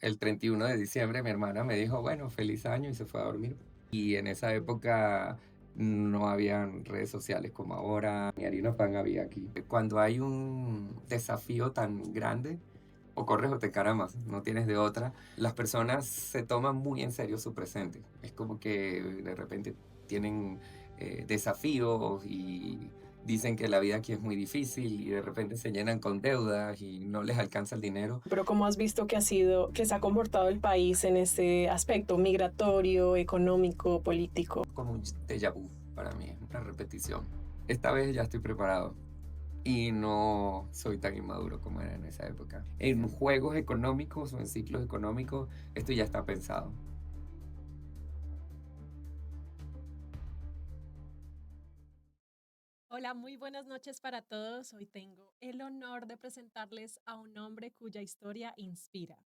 el 31 de diciembre mi hermana me dijo, bueno, feliz año y se fue a dormir. Y en esa época no habían redes sociales como ahora, ni harina pan había aquí. Cuando hay un desafío tan grande, o corres o te encaramas, no tienes de otra, las personas se toman muy en serio su presente. Es como que de repente tienen desafíos y dicen que la vida aquí es muy difícil y de repente se llenan con deudas y no les alcanza el dinero. Pero ¿cómo has visto que se ha comportado el país en ese aspecto migratorio, económico, político? Como un déjà vu para mí, es una repetición. Esta vez ya estoy preparado y no soy tan inmaduro como era en esa época. En juegos económicos o en ciclos económicos, esto ya está pensado. Hola, muy buenas noches para todos. Hoy tengo el honor de presentarles a un hombre cuya historia inspira.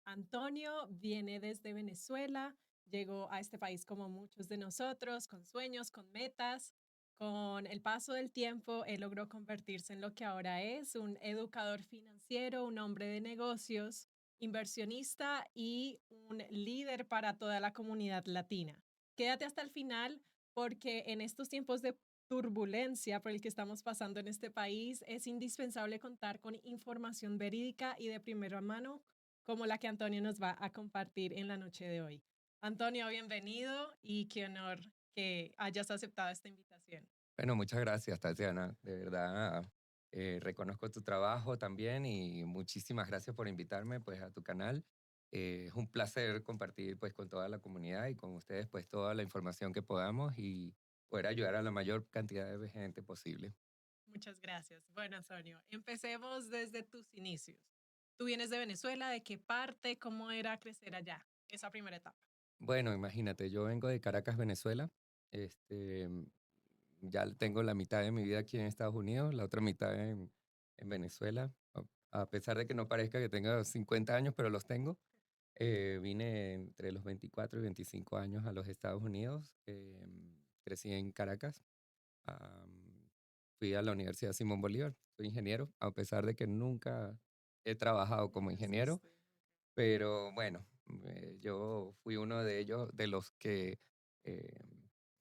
Antonio viene desde Venezuela, llegó a este país como muchos de nosotros, con sueños, con metas. Con el paso del tiempo, él logró convertirse en lo que ahora es, un educador financiero, un hombre de negocios, inversionista y un líder para toda la comunidad latina. Quédate hasta el final porque en estos tiempos de turbulencia por el que estamos pasando en este país, es indispensable contar con información verídica y de primera mano como la que Antonio nos va a compartir en la noche de hoy. Antonio, bienvenido y qué honor que hayas aceptado esta invitación. Bueno, muchas gracias, Tatiana. De verdad, reconozco tu trabajo también y muchísimas gracias por invitarme pues, a tu canal. Es un placer compartir pues, con toda la comunidad y con ustedes pues, toda la información que podamos y poder ayudar a la mayor cantidad de gente posible. Muchas gracias. Bueno, Antonio, empecemos desde tus inicios. Tú vienes de Venezuela, ¿de qué parte? ¿Cómo era crecer allá? Esa primera etapa. Bueno, imagínate, yo vengo de Caracas, Venezuela. Este, ya tengo la mitad de mi vida aquí en Estados Unidos, la otra mitad en Venezuela. A pesar de que no parezca que tenga 50 años, pero los tengo. Vine entre los 24 y 25 años a los Estados Unidos. Crecí en Caracas. am, Fui a la Universidad Simón Bolívar. Soy ingeniero, a pesar de que nunca he trabajado como Nunca ingeniero. ejerciste. Pero bueno, yo fui uno de ellos, de los que eh,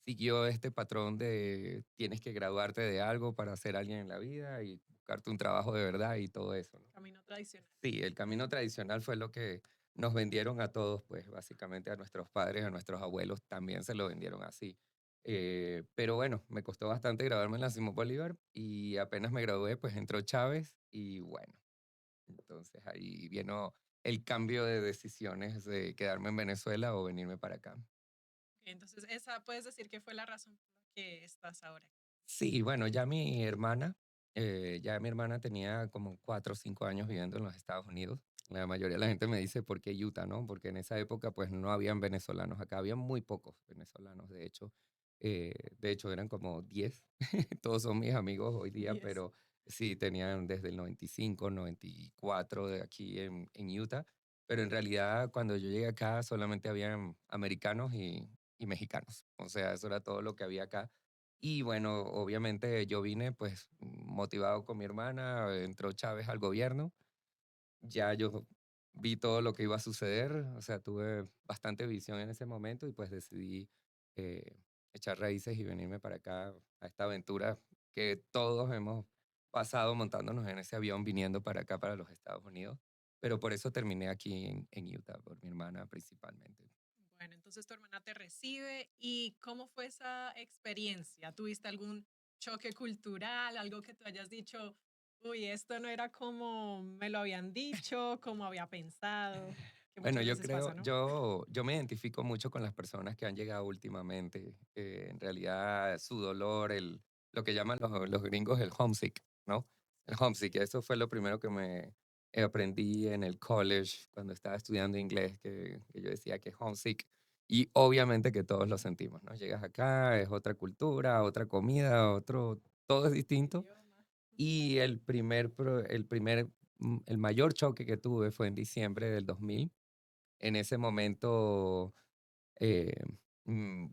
siguió este patrón de tienes que graduarte de algo para ser alguien en la vida y buscarte un trabajo de verdad y todo eso, ¿no? Camino tradicional. Sí, el camino tradicional fue lo que nos vendieron a todos, pues básicamente a nuestros padres, a nuestros abuelos también se lo vendieron así. Pero bueno, me costó bastante graduarme en la Simón Bolívar y apenas me gradué, pues entró Chávez y bueno, entonces ahí vino el cambio de decisiones de quedarme en Venezuela o venirme para acá. Entonces, esa puedes decir que fue la razón por la que estás ahora aquí. Sí, bueno, ya mi hermana tenía como 4 o 5 años viviendo en los Estados Unidos. La mayoría de la gente me dice, ¿por qué Utah, no? Porque en esa época pues no habían venezolanos acá, había muy pocos venezolanos, de hecho. De hecho, eran como 10. Todos son mis amigos hoy día, 10. pero sí, tenían desde el 95, 94 de aquí en Utah. Pero en realidad, cuando yo llegué acá, solamente habían americanos y mexicanos. O sea, eso era todo lo que había acá. Y bueno, obviamente yo vine pues motivado con mi hermana, entró Chávez al gobierno, ya yo vi todo lo que iba a suceder, o sea, tuve bastante visión en ese momento y pues decidí eh, echar raíces y venirme para acá a esta aventura que todos hemos pasado montándonos en ese avión viniendo para acá, para los Estados Unidos, pero por eso terminé aquí en Utah, por mi hermana principalmente. Bueno, entonces tu hermana te recibe. ¿Y cómo fue esa experiencia? ¿Tuviste algún choque cultural, algo que tú hayas dicho, uy, esto no era como me lo habían dicho, como había pensado? Que Bueno, muchas yo veces creo, pasa, ¿no? yo me identifico mucho con las personas que han llegado últimamente. En realidad, su dolor, lo que llaman los gringos el homesick, ¿no? El homesick, eso fue lo primero que me aprendí en el college cuando estaba estudiando inglés, que yo decía que es homesick. Y obviamente que todos lo sentimos, ¿no? Llegas acá, es otra cultura, otra comida, todo es Otro distinto. idioma. Y el mayor choque que tuve fue en diciembre del 2000. En ese momento, eh,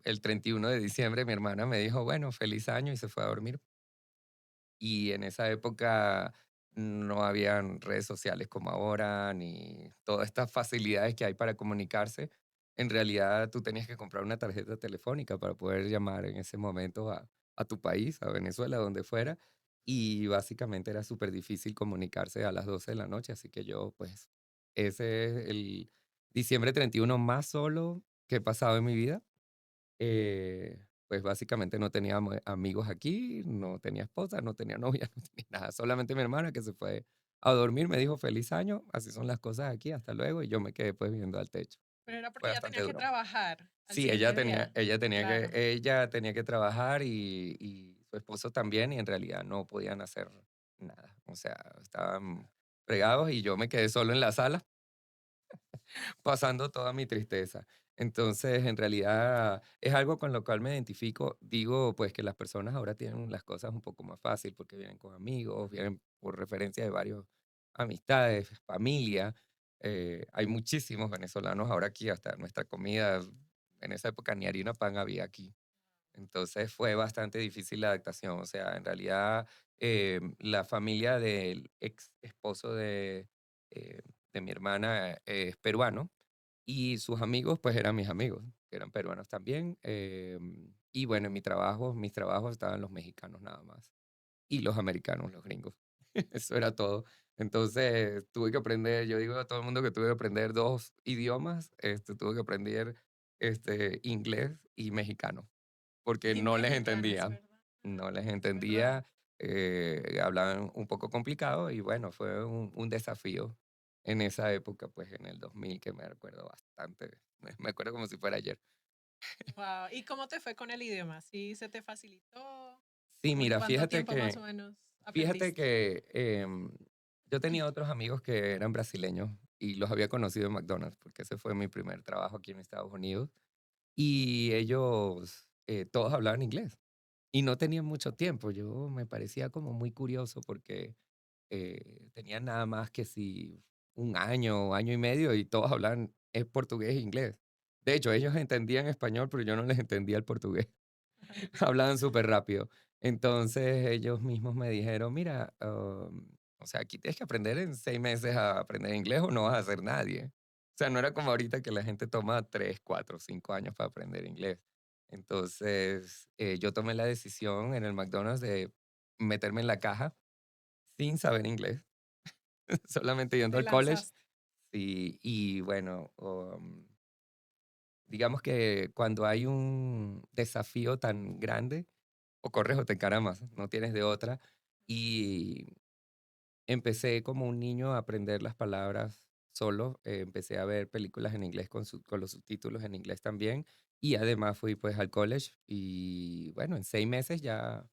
el 31 de diciembre, mi hermana me dijo, bueno, feliz año y se fue a dormir. Y en esa época no habían redes sociales como ahora, ni todas estas facilidades que hay para comunicarse. En realidad, tú tenías que comprar una tarjeta telefónica para poder llamar en ese momento a tu país, a Venezuela, donde fuera, y básicamente era súper difícil comunicarse a las 12 de la noche, así que yo, pues, ese es el diciembre 31 más solo que he pasado en mi vida. Pues básicamente no tenía amigos aquí, no tenía esposa, no tenía novia, no tenía nada. Solamente mi hermana que se fue a dormir me dijo feliz año, así son las cosas aquí, hasta luego. Y yo me quedé pues viendo al techo. Pero era Fue porque ya bastante tenía que duro. trabajar al Sí, siguiente día. Claro. ella tenía que trabajar y su esposo también y en realidad no podían hacer nada. O sea, estaban fregados y yo me quedé solo en la sala pasando toda mi tristeza. Entonces, en realidad es algo con lo cual me identifico. Digo, pues que las personas ahora tienen las cosas un poco más fácil porque vienen con amigos, vienen por referencia de varios amistades, familia. Hay muchísimos venezolanos ahora aquí, hasta nuestra comida, en esa época ni harina pan había aquí. Entonces fue bastante difícil la adaptación. O sea, en realidad la familia del ex esposo eh, de mi hermana es peruano y sus amigos pues eran mis amigos, que eran peruanos también. Y bueno, en mis trabajos estaban los mexicanos nada más y los americanos, los gringos. Eso era todo. Entonces tuve que aprender, yo digo a todo el mundo que tuve que aprender dos idiomas, tuve que aprender inglés y mexicano porque Y no les mexicano, es entendía, verdad. no les Es verdad. entendía, hablaban un poco complicado y bueno, fue un desafío en esa época, pues en el 2000 que me recuerdo bastante, me acuerdo como si fuera ayer. Wow. ¿Y cómo te fue con el idioma? ¿Sí se te facilitó? Sí, ¿Como en mira, cuánto tiempo más o menos fíjate aprendiste? que yo tenía otros amigos que eran brasileños y los había conocido en McDonald's, porque ese fue mi primer trabajo aquí en Estados Unidos y ellos todos hablaban inglés. Y no tenían mucho tiempo. Yo me parecía como muy curioso porque tenían nada más que si un año, año y medio y todos hablaban portugués e inglés. De hecho, ellos entendían español, pero yo no les entendía el portugués. Hablaban súper rápido. Entonces ellos mismos me dijeron, mira, o sea, aquí tienes que aprender en 6 meses a aprender inglés o no vas a ser nadie. O sea, no era como ahorita que la gente toma 3, 4, 5 años para aprender inglés. Entonces yo tomé la decisión en el McDonald's de meterme en la caja sin saber inglés, solamente yendo Te al college. lanzaste. Y bueno, digamos que cuando hay un desafío tan grande, o corres o te encaramas, no tienes de otra. Y empecé como un niño a aprender las palabras solo. Empecé a ver películas en inglés con los subtítulos en inglés también. Y además fui pues al college y bueno, en 6 meses ya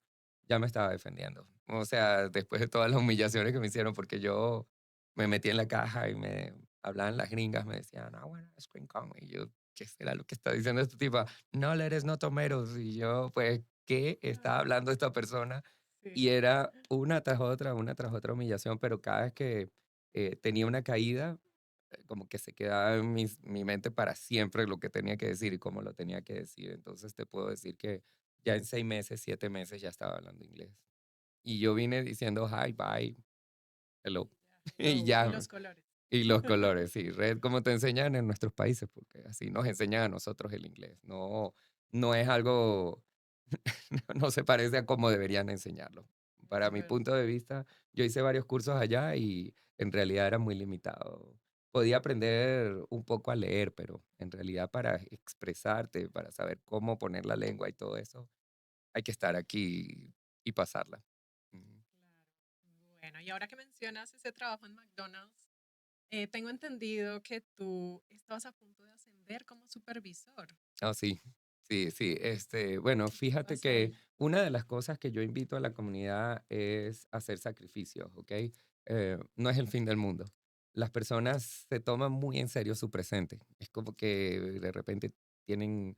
me estaba defendiendo. O sea, después de todas las humillaciones que me hicieron, porque yo me metí en la caja y me hablaban las gringas, me decían, ah, bueno, screen con. Y yo, ¿qué será lo que está diciendo este tipo? No, eres no tomatoes. Y yo, pues, ¿qué está Ah, hablando esta persona? Y sí. era una tras otra humillación, pero cada vez que tenía una caída, como que se quedaba en mi mente para siempre lo que tenía que decir y cómo lo tenía que decir. Entonces te puedo decir que ya en 6 meses, 7 meses ya estaba hablando inglés. Y yo vine diciendo hi, bye, hello. Y ya, Y hello. Y ya, los colores. y los colores, sí, red como te enseñan en nuestros países, porque así nos enseñan a nosotros el inglés. No, no es algo, no se parece a cómo deberían enseñarlo. Para Es mi verdad. punto de vista, yo hice varios cursos allá y en realidad era muy limitado. Podía aprender un poco a leer, pero en realidad para expresarte, para saber cómo poner la lengua y todo eso, hay que estar aquí y pasarla. Ujú. Claro. Bueno, y ahora que mencionas ese trabajo en McDonald's, tengo entendido que tú estabas a punto de ascender como supervisor. Ah, sí, sí, sí. Bueno, ¿Qué fíjate pasó que ahí? una de las cosas que yo invito a la comunidad es hacer sacrificios, ¿ok? No es el fin del mundo. Las personas se toman muy en serio su presente. Es como que de repente tienen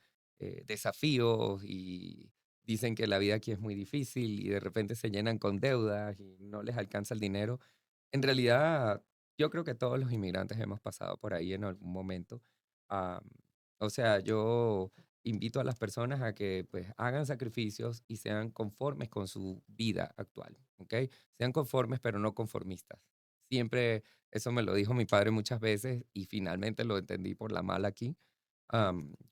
desafíos y dicen que la vida aquí es muy difícil y de repente se llenan con deudas y no les alcanza el dinero. En realidad, yo creo que todos los inmigrantes hemos pasado por ahí en algún momento. Ah, o sea, yo invito a las personas a que pues hagan sacrificios y sean conformes con su vida actual, ¿ok? Sean conformes pero no conformistas. Siempre, eso me lo dijo mi padre muchas veces y finalmente lo entendí por la mala aquí.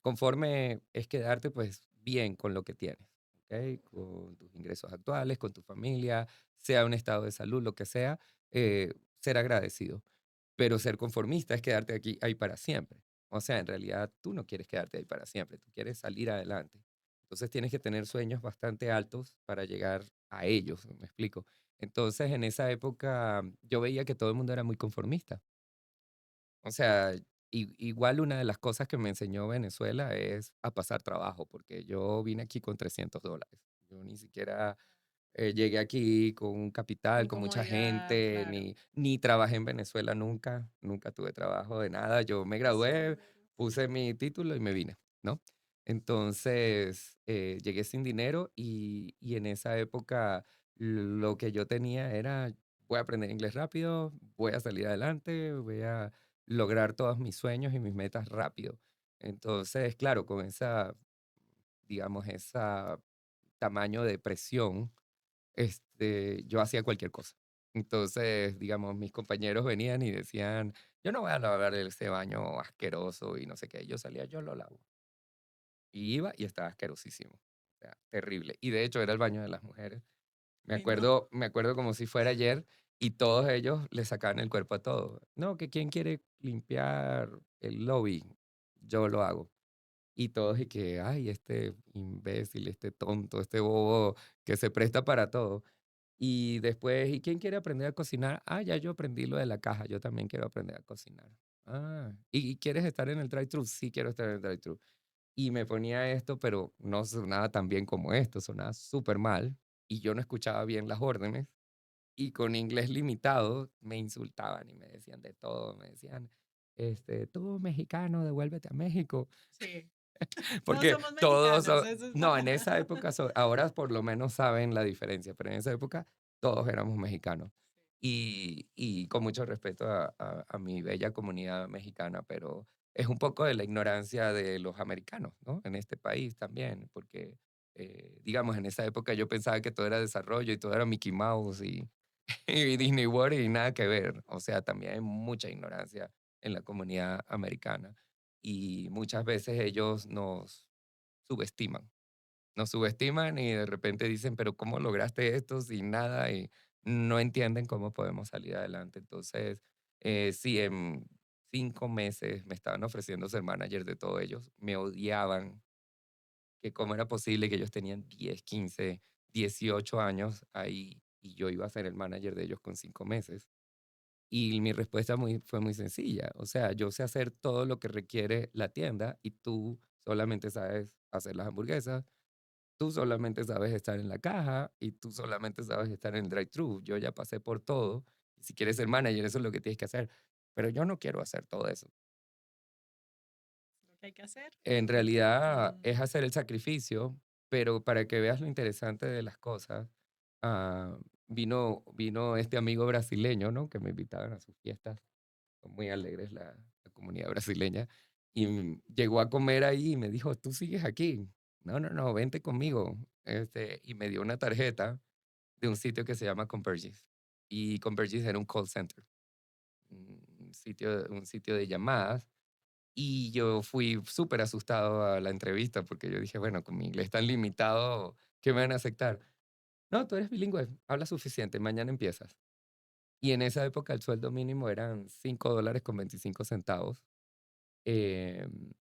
Conforme es quedarte pues bien con lo que tienes, ¿ok? Con tus ingresos actuales, con tu familia, sea un estado de salud, lo que sea, ser agradecido. Pero ser conformista es quedarte aquí ahí para siempre. O sea, en realidad tú no quieres quedarte ahí para siempre, tú quieres salir adelante. Entonces tienes que tener sueños bastante altos para llegar a ellos, ¿me explico? Entonces en esa época yo veía que todo el mundo era muy conformista. O sea, igual una de las cosas que me enseñó Venezuela es a pasar trabajo, porque yo vine aquí con $300. Yo ni siquiera llegué aquí con un capital, Con con mucha comodidad, gente, claro. ni trabajé en Venezuela nunca, nunca tuve trabajo de nada. Yo me gradué, Súper. puse mi título y me vine, ¿no? Entonces, llegué sin dinero y en esa época lo que yo tenía era, voy a aprender inglés rápido, voy a salir adelante, voy a lograr todos mis sueños y mis metas rápido. Entonces, claro, con esa, digamos, esa tamaño de presión, yo hacía cualquier cosa. Entonces, digamos, mis compañeros venían y decían, yo no voy a lavar ese baño asqueroso y no sé qué. Yo salía, yo lo lavo. Y iba y estaba asquerosísimo. O sea, terrible. Y de hecho era el baño de las mujeres. Ay, no. Me acuerdo como si fuera ayer y todos ellos le sacaban el cuerpo a todo. No, que quién quiere limpiar el lobby, yo lo hago. Y todos y que, ay, este imbécil, este tonto, este bobo que se presta para todo. Y después, ¿y quién quiere aprender a cocinar? Ah, ya yo aprendí lo de la caja, yo también quiero aprender a cocinar. Ah, ¿y quieres estar en el drive-thru? Sí, quiero estar en el drive-thru. Y me ponía esto, pero no sonaba tan bien como esto, sonaba súper mal. Y yo no escuchaba bien las órdenes. Y con inglés limitado me insultaban y me decían de todo. Me decían, tú mexicano, devuélvete a México. Sí. Todos Porque somos todos, mexicanos, eso es la no, en esa época, ahora por lo menos saben la diferencia, pero en esa época todos éramos mexicanos. Y con mucho respeto a mi bella comunidad mexicana, pero es un poco de la ignorancia de los americanos, ¿no? En este país también, porque, digamos, en esa época yo pensaba que todo era desarrollo y todo era Mickey Mouse y, y Disney World y nada que ver. O sea, también hay mucha ignorancia en la comunidad americana y muchas veces ellos nos subestiman y de repente dicen, pero ¿cómo lograste esto sin nada? Y no entienden cómo podemos salir adelante. Entonces, sí, en 5 meses me estaban ofreciendo ser manager de todos ellos, me odiaban, que cómo era posible que ellos tenían 10, 15, 18 años ahí y yo iba a ser el manager de ellos con 5 meses. Y mi respuesta fue muy sencilla. O sea, yo sé hacer todo lo que requiere la tienda y tú solamente sabes hacer las hamburguesas, tú solamente sabes estar en la caja y tú solamente sabes estar en el drive-thru. Yo ya pasé por todo. Y si quieres ser manager, eso es lo que tienes que hacer. Pero yo no quiero hacer todo eso. lo que hay que hacer. En realidad Mm, es hacer el sacrificio, pero para que veas lo interesante de las cosas, vino este amigo brasileño, ¿no? Que me invitaban a sus fiestas. Son muy alegres la comunidad brasileña. Y llegó a comer ahí y me dijo, tú sigues aquí. No, no, no, vente conmigo. Y me dio una tarjeta de un sitio que se llama Convergys. Y Convergys era un call center, un sitio de llamadas. Y yo fui súper asustado a la entrevista porque yo dije, bueno, con mi inglés tan limitado, ¿qué me van a aceptar? No, tú eres bilingüe, hablas suficiente, mañana empiezas. Y en esa época el sueldo mínimo eran $5.25.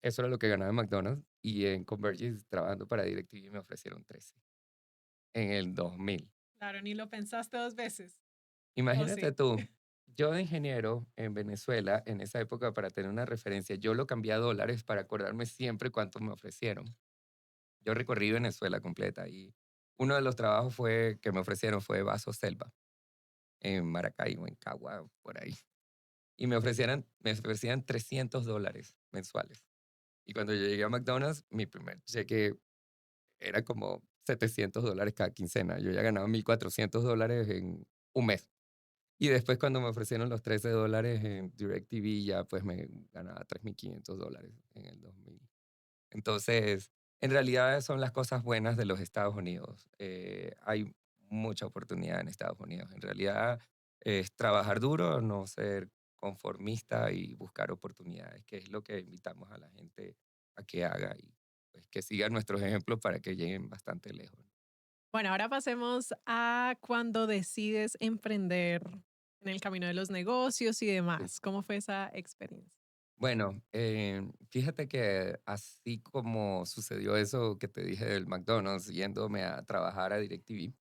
Eso era lo que ganaba en McDonald's. Y en Convergys, trabajando para DirecTV, me ofrecieron 13 en el 2000. claro, ni lo pensaste dos veces. ¿O Imagínate sí? tú, yo de ingeniero en Venezuela, en esa época, para tener una referencia, yo lo cambié a dólares para acordarme siempre cuánto me ofrecieron. Yo recorrí Venezuela completa y uno de los trabajos que me ofrecieron fue Vaso Selva, en Maracaibo, en Cagua, por ahí. Y me ofrecían $300 mensuales. Y cuando yo llegué a McDonald's, mi primer cheque era como $700 cada quincena. Yo ya ganaba $1,400 en un mes. Y después cuando me ofrecieron los $13 en DirecTV, ya pues me ganaba $3,500 en el 2000. Entonces, En realidad son las cosas buenas de los Estados Unidos. Hay mucha oportunidad en Estados Unidos. En realidad es trabajar duro, no ser conformista y buscar oportunidades, que es lo que invitamos a la gente a que haga y pues, que sigan nuestros ejemplos para que lleguen bastante lejos. Bueno, ahora pasemos a cuando decides emprender en el camino de los negocios y Sí. demás. ¿Cómo fue esa experiencia? Bueno, fíjate que así como sucedió eso que te dije del McDonald's, yéndome a trabajar a DirecTV,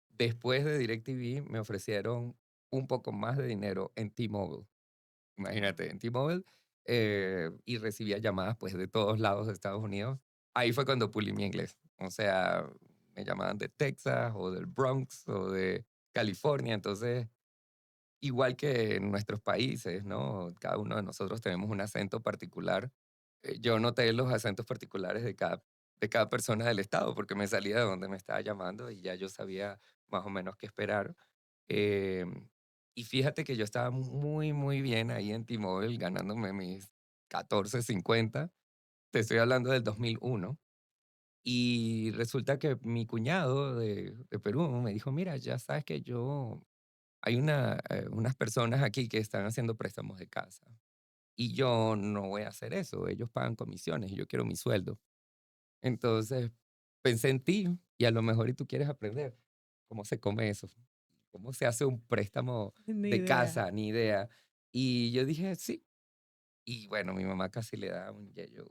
después de DirecTV me ofrecieron un poco más de dinero en T-Mobile. Imagínate, en T-Mobile, y recibía llamadas pues de todos lados de Estados Unidos. Ahí fue cuando pulí mi inglés. O sea, me llamaban de Texas o del Bronx o de California. Entonces, igual que en nuestros países, ¿no? Cada uno de nosotros tenemos un acento particular. Yo noté los acentos particulares de cada persona del estado, porque me salía de donde me estaba llamando y ya yo sabía más o menos qué esperar. Em, y fíjate que yo estaba muy, muy bien ahí en T-Mobile, ganándome mis 14.50. Te estoy hablando del 2001. Y resulta que mi cuñado de Perú me dijo, mira, ya sabes que hay unas personas aquí que están haciendo préstamos de casa y yo no voy a hacer eso. Ellos pagan comisiones y yo quiero mi sueldo. Entonces pensé en ti y a lo mejor y tú quieres aprender cómo se come eso, cómo se hace un préstamo Ni de idea. casa, ni idea. Y yo dije, sí. Y bueno, mi mamá casi le da un yello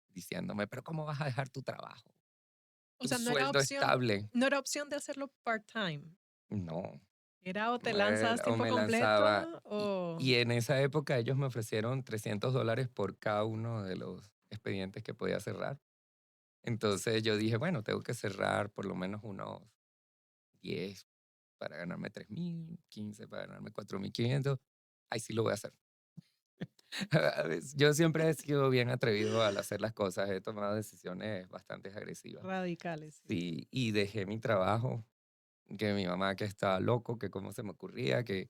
diciéndome, pero ¿cómo vas a dejar tu trabajo? O Tu sea, sueldo estable. no era opción de hacerlo part-time. No, Era o te no lanzas era- o tiempo me lanzaba. completo Y, o y en esa época ellos me ofrecieron $300 por cada uno de los expedientes que podía cerrar. Entonces yo dije, bueno, tengo que cerrar por lo menos unos 10 para ganarme 3.000, 15 para ganarme 4.500. Ahí sí lo voy a hacer. A veces, yo siempre he sido bien atrevido al hacer las cosas, he tomado decisiones bastante agresivas. radicales, sí. Sí, y dejé mi trabajo, que mi mamá que estaba loco, que cómo se me ocurría, que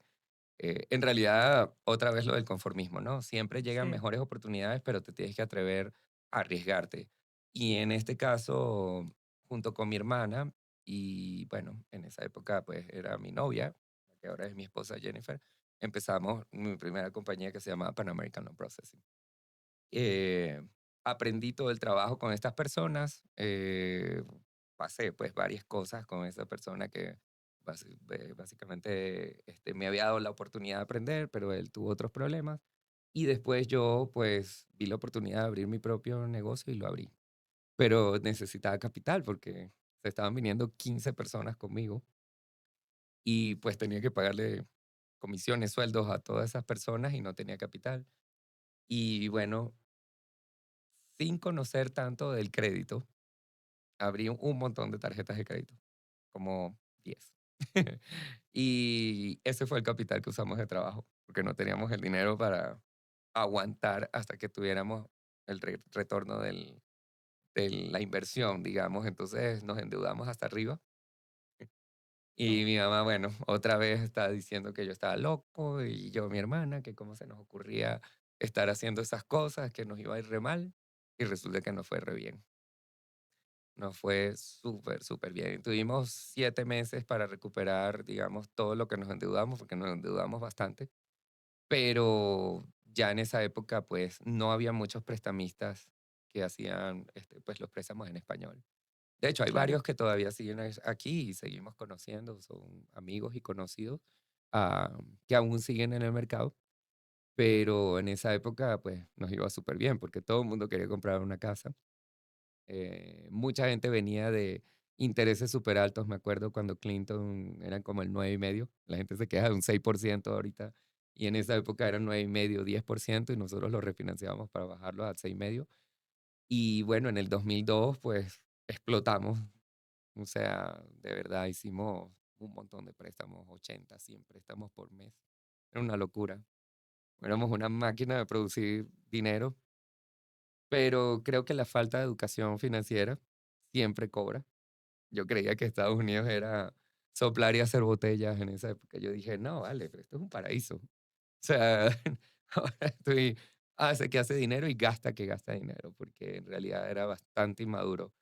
en realidad otra vez lo del conformismo, ¿no? Siempre llegan Sí, mejores oportunidades, pero te tienes que atrever a arriesgarte. Y en este caso, junto con mi hermana, y bueno, en esa época pues era mi novia, que ahora es mi esposa Jennifer, empezamos mi primera compañía que se llamaba Pan American Loan Processing. Eh, Aprendí todo el trabajo con estas personas, pasé pues varias cosas con esa persona que básicamente me había dado la oportunidad de aprender, pero él tuvo otros problemas. Y después yo pues vi la oportunidad de abrir mi propio negocio y lo abrí. Pero necesitaba capital porque se estaban viniendo 15 personas conmigo y pues tenía que pagarle comisiones, sueldos a todas esas personas y no tenía capital. Y bueno, sin conocer tanto del crédito, abrí un montón de tarjetas de crédito, como 10. Y ese fue el capital que usamos de trabajo, porque no teníamos el dinero para aguantar hasta que tuviéramos el retorno de la inversión, digamos. Entonces nos endeudamos hasta arriba. Y Oh. mi mamá, bueno, otra vez estaba diciendo que yo estaba loco y yo, mi hermana, que cómo se nos ocurría estar haciendo esas cosas, que nos iba a ir re mal. Y resulta que nos fue re bien. Nos fue súper, súper bien. Tuvimos 7 meses para recuperar, digamos, todo lo que nos endeudamos, porque nos endeudamos bastante, pero ya en esa época, pues, no había muchos prestamistas que hacían, pues, los préstamos en español. De hecho, hay Claro. varios que todavía siguen aquí y seguimos conociendo, son amigos y conocidos, que aún siguen en el mercado, pero en esa época, pues, nos iba súper bien, porque todo el mundo quería comprar una casa. Mucha gente venía de intereses súper altos. Me acuerdo cuando Clinton eran como el 9,5. La gente se queja de un 6% ahorita. Y en esa época eran 9,5, 10% y nosotros lo refinanciábamos para bajarlo al 6,5. Y bueno, en el 2002 pues explotamos. O sea, de verdad hicimos un montón de préstamos, 80, 100 préstamos por mes. Era una locura. Éramos una máquina de producir dinero, pero creo que la falta de educación financiera siempre cobra. Yo creía que Estados Unidos era soplar y hacer botellas en esa época. Yo dije, no, vale, pero esto es un paraíso. O sea, ahora hace que hace dinero y gasta que gasta dinero, porque en realidad era bastante inmaduro.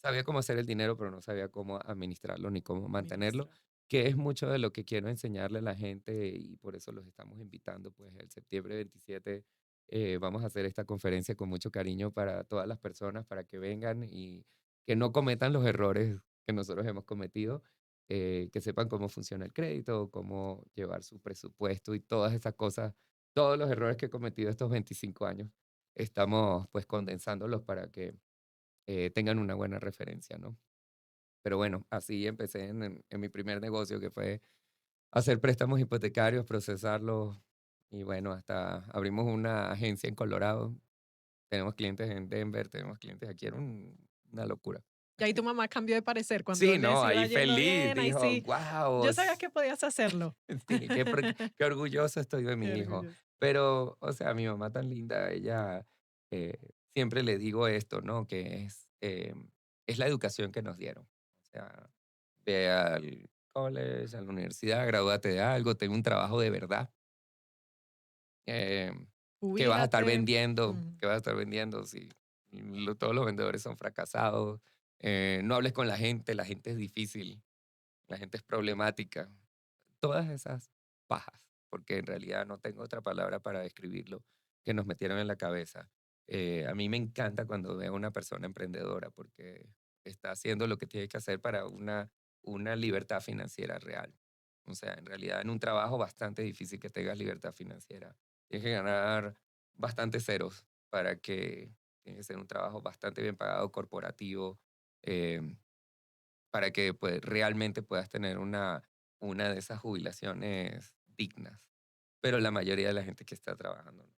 sabía cómo hacer el dinero, pero no sabía cómo administrarlo ni cómo mantenerlo, Administrar. que es mucho de lo que quiero enseñarle a la gente y por eso los estamos invitando, pues el septiembre 27 vamos a hacer esta conferencia con mucho cariño para todas las personas, para que vengan y que no cometan los errores que nosotros hemos cometido, que sepan cómo funciona el crédito, cómo llevar su presupuesto y todas esas cosas, todos los errores que he cometido estos 25 años, estamos pues condensándolos para que tengan una buena referencia, ¿no? Pero bueno, así empecé en mi primer negocio, que fue hacer préstamos hipotecarios, procesarlos, y bueno, hasta abrimos una agencia en Colorado. Tenemos clientes en Denver, tenemos clientes aquí, era una locura. Y ahí tu mamá cambió de parecer cuando Sí, les no, iba ahí yendo feliz, bien, ahí dijo, sí, wow, yo sabía que podías hacerlo. sí, qué orgulloso estoy de Qué mi hijo. orgulloso. Pero, o sea, mi mamá tan linda, ella, siempre le digo esto, ¿no? Que es la educación que nos dieron. O sea, ve al college, a la universidad, gradúate de algo, ten un trabajo de verdad, eh, que vas a estar Jubílate. vendiendo, Mm. que vas a estar vendiendo, si todos los vendedores son fracasados, no hables con la gente es difícil, la gente es problemática, todas esas pajas, porque en realidad no tengo otra palabra para describirlo, que nos metieron en la cabeza. A mí me encanta cuando veo a una persona emprendedora porque está haciendo lo que tiene que hacer para una libertad financiera real. O sea, en realidad en un trabajo bastante difícil que tengas libertad financiera. Tienes que ganar bastante ceros para que tiene que ser un trabajo bastante bien pagado, corporativo, em, para que pues, realmente puedas tener una de esas jubilaciones dignas. Pero la mayoría de la gente que está trabajando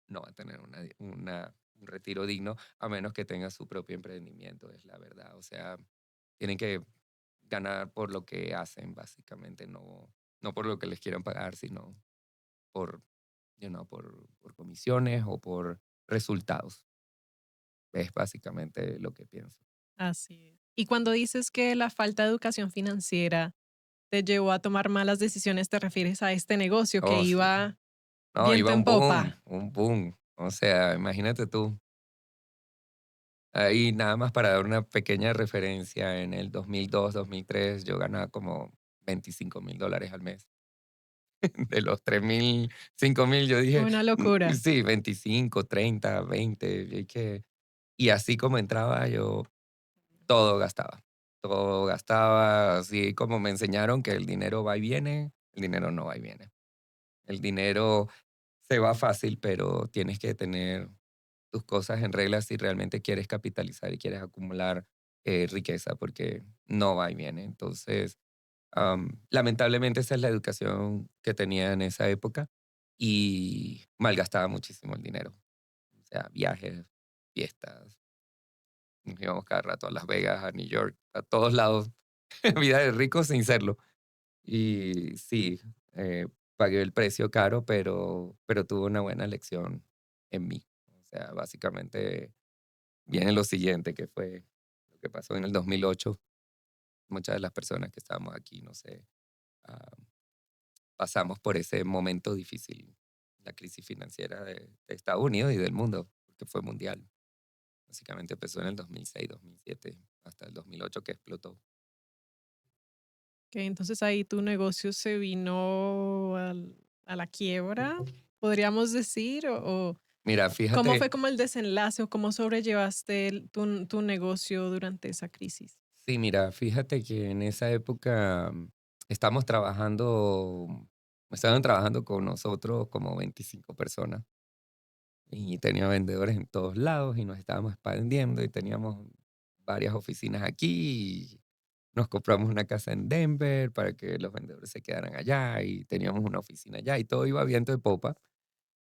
no va a tener un retiro digno a menos que tenga su propio emprendimiento, es la verdad. O sea, tienen que ganar por lo que hacen, básicamente, no por lo que les quieran pagar, sino por, por comisiones o por resultados. Es básicamente lo que pienso. Así es. Y cuando dices que la falta de educación financiera te llevó a tomar malas decisiones, ¿te refieres a este negocio que Oh, sí. iba No, viento iba en un boom, popa? un boom. O sea, imagínate tú. Ahí nada más para dar una pequeña referencia, en el 2002, 2003 yo ganaba como $25,000 al mes. De los 3,000, 5,000, yo dije, Una locura. sí, 25, 30, 20. Y así como entraba, yo todo gastaba. Todo gastaba, así como me enseñaron que el dinero va y viene, el dinero no va y viene. El dinero se va fácil, pero tienes que tener tus cosas en regla si realmente quieres capitalizar y quieres acumular riqueza, porque no va y viene. Entonces, lamentablemente esa es la educación que tenía en esa época y malgastaba muchísimo el dinero. O sea, viajes, fiestas, nos íbamos cada rato a Las Vegas, a New York, a todos lados. Vida de rico sin serlo. Y sí, pagué el precio caro, pero tuve una buena lección en mí. O sea, básicamente viene lo siguiente, que fue lo que pasó en el 2008. Muchas de las personas que estábamos aquí, no sé, ah, pasamos por ese momento difícil, la crisis financiera de Estados Unidos y del mundo, porque fue mundial. Básicamente empezó en el 2006, 2007, hasta el 2008 que explotó. Que entonces ahí tu negocio se vino a la quiebra, podríamos decir, o Mira, ¿cómo fíjate, fue como el desenlace o cómo sobrellevaste tu negocio durante esa crisis? sí, mira, fíjate que en esa época estaban trabajando con nosotros como 25 personas y tenía vendedores en todos lados y nos estábamos expandiendo y teníamos varias oficinas aquí y nos compramos una casa en Denver para que los vendedores se quedaran allá y teníamos una oficina allá y todo iba viento de popa.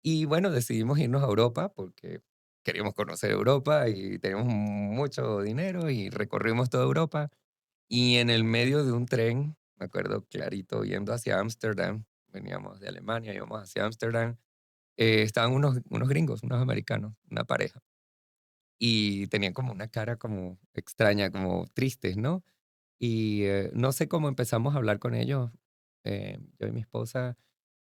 Y bueno, decidimos irnos a Europa porque queríamos conocer Europa y teníamos mucho dinero y recorrimos toda Europa. Y en el medio de un tren, me acuerdo clarito, yendo hacia Ámsterdam, veníamos de Alemania, íbamos hacia Ámsterdam, estaban unos gringos, unos americanos, una pareja, y tenían como una cara como extraña, como tristes, ¿no? Y no sé cómo empezamos a hablar con ellos, yo y mi esposa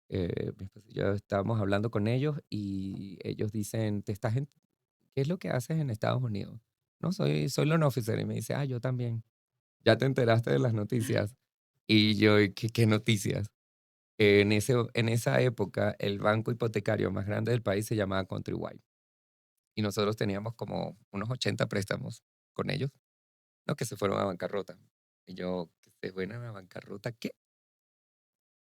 y yo estábamos hablando con ellos y ellos dicen, ¿qué es lo que haces en Estados Unidos? no, soy loan officer. Y me dice, yo también. ¿Ya te enteraste de las noticias? Y yo, ¿qué noticias? En esa época, el banco hipotecario más grande del país se llamaba Countrywide. Y nosotros teníamos como unos 80 préstamos con ellos, no, que se fueron a bancarrota. Y yo, ¿que se fueron a bancarrota? ¿Qué?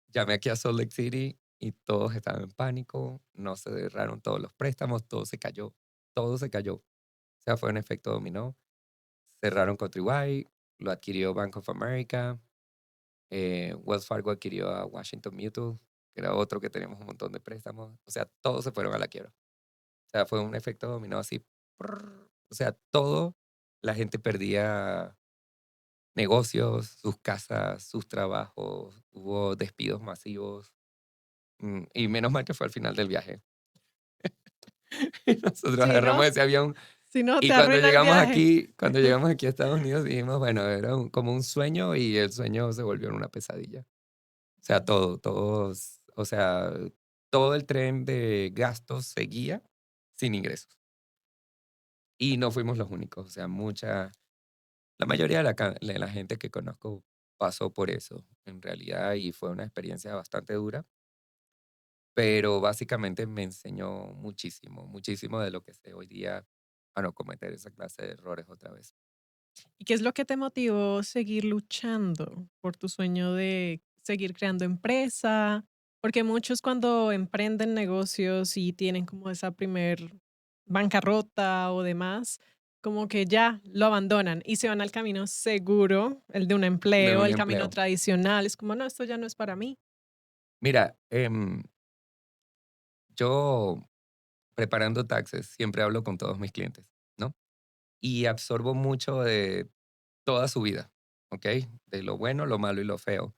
Llamé aquí a Salt Lake City y todos estaban en pánico, no se cerraron todos los préstamos, todo se cayó, todo se cayó. O sea, fue un efecto dominó. Cerraron Countrywide, lo adquirió Bank of America, Wells Fargo adquirió a Washington Mutual, que era otro que teníamos un montón de préstamos. O sea, todos se fueron a la quiebra. O sea, fue un efecto dominó así. Prrr. O sea, todo, la gente perdía negocios, sus casas, sus trabajos, hubo despidos masivos. Y menos mal que fue al final del viaje. Y nosotros Si agarramos no, ese avión si no, y te arruina el viaje. cuando llegamos aquí a Estados Unidos, dijimos, bueno, era como un sueño y el sueño se volvió en una pesadilla. O sea, o sea, todo el tren de gastos seguía sin ingresos. Y no fuimos los únicos. O sea, la mayoría de la gente que conozco pasó por eso, en realidad, y fue una experiencia bastante dura, pero básicamente me enseñó muchísimo, muchísimo de lo que sé hoy día a no cometer esa clase de errores otra vez. ¿Y qué es lo que te motivó seguir luchando por tu sueño de seguir creando empresa? Porque muchos cuando emprenden negocios y tienen como esa primer bancarrota o demás, como que ya lo abandonan y se van al camino seguro, el de un De empleo, un el camino empleo. tradicional. Es como, no, esto ya no es para mí. Mira, yo preparando taxes siempre hablo con todos mis clientes, ¿no? Y absorbo mucho de toda su vida, ¿ok? De lo bueno, lo malo y lo feo.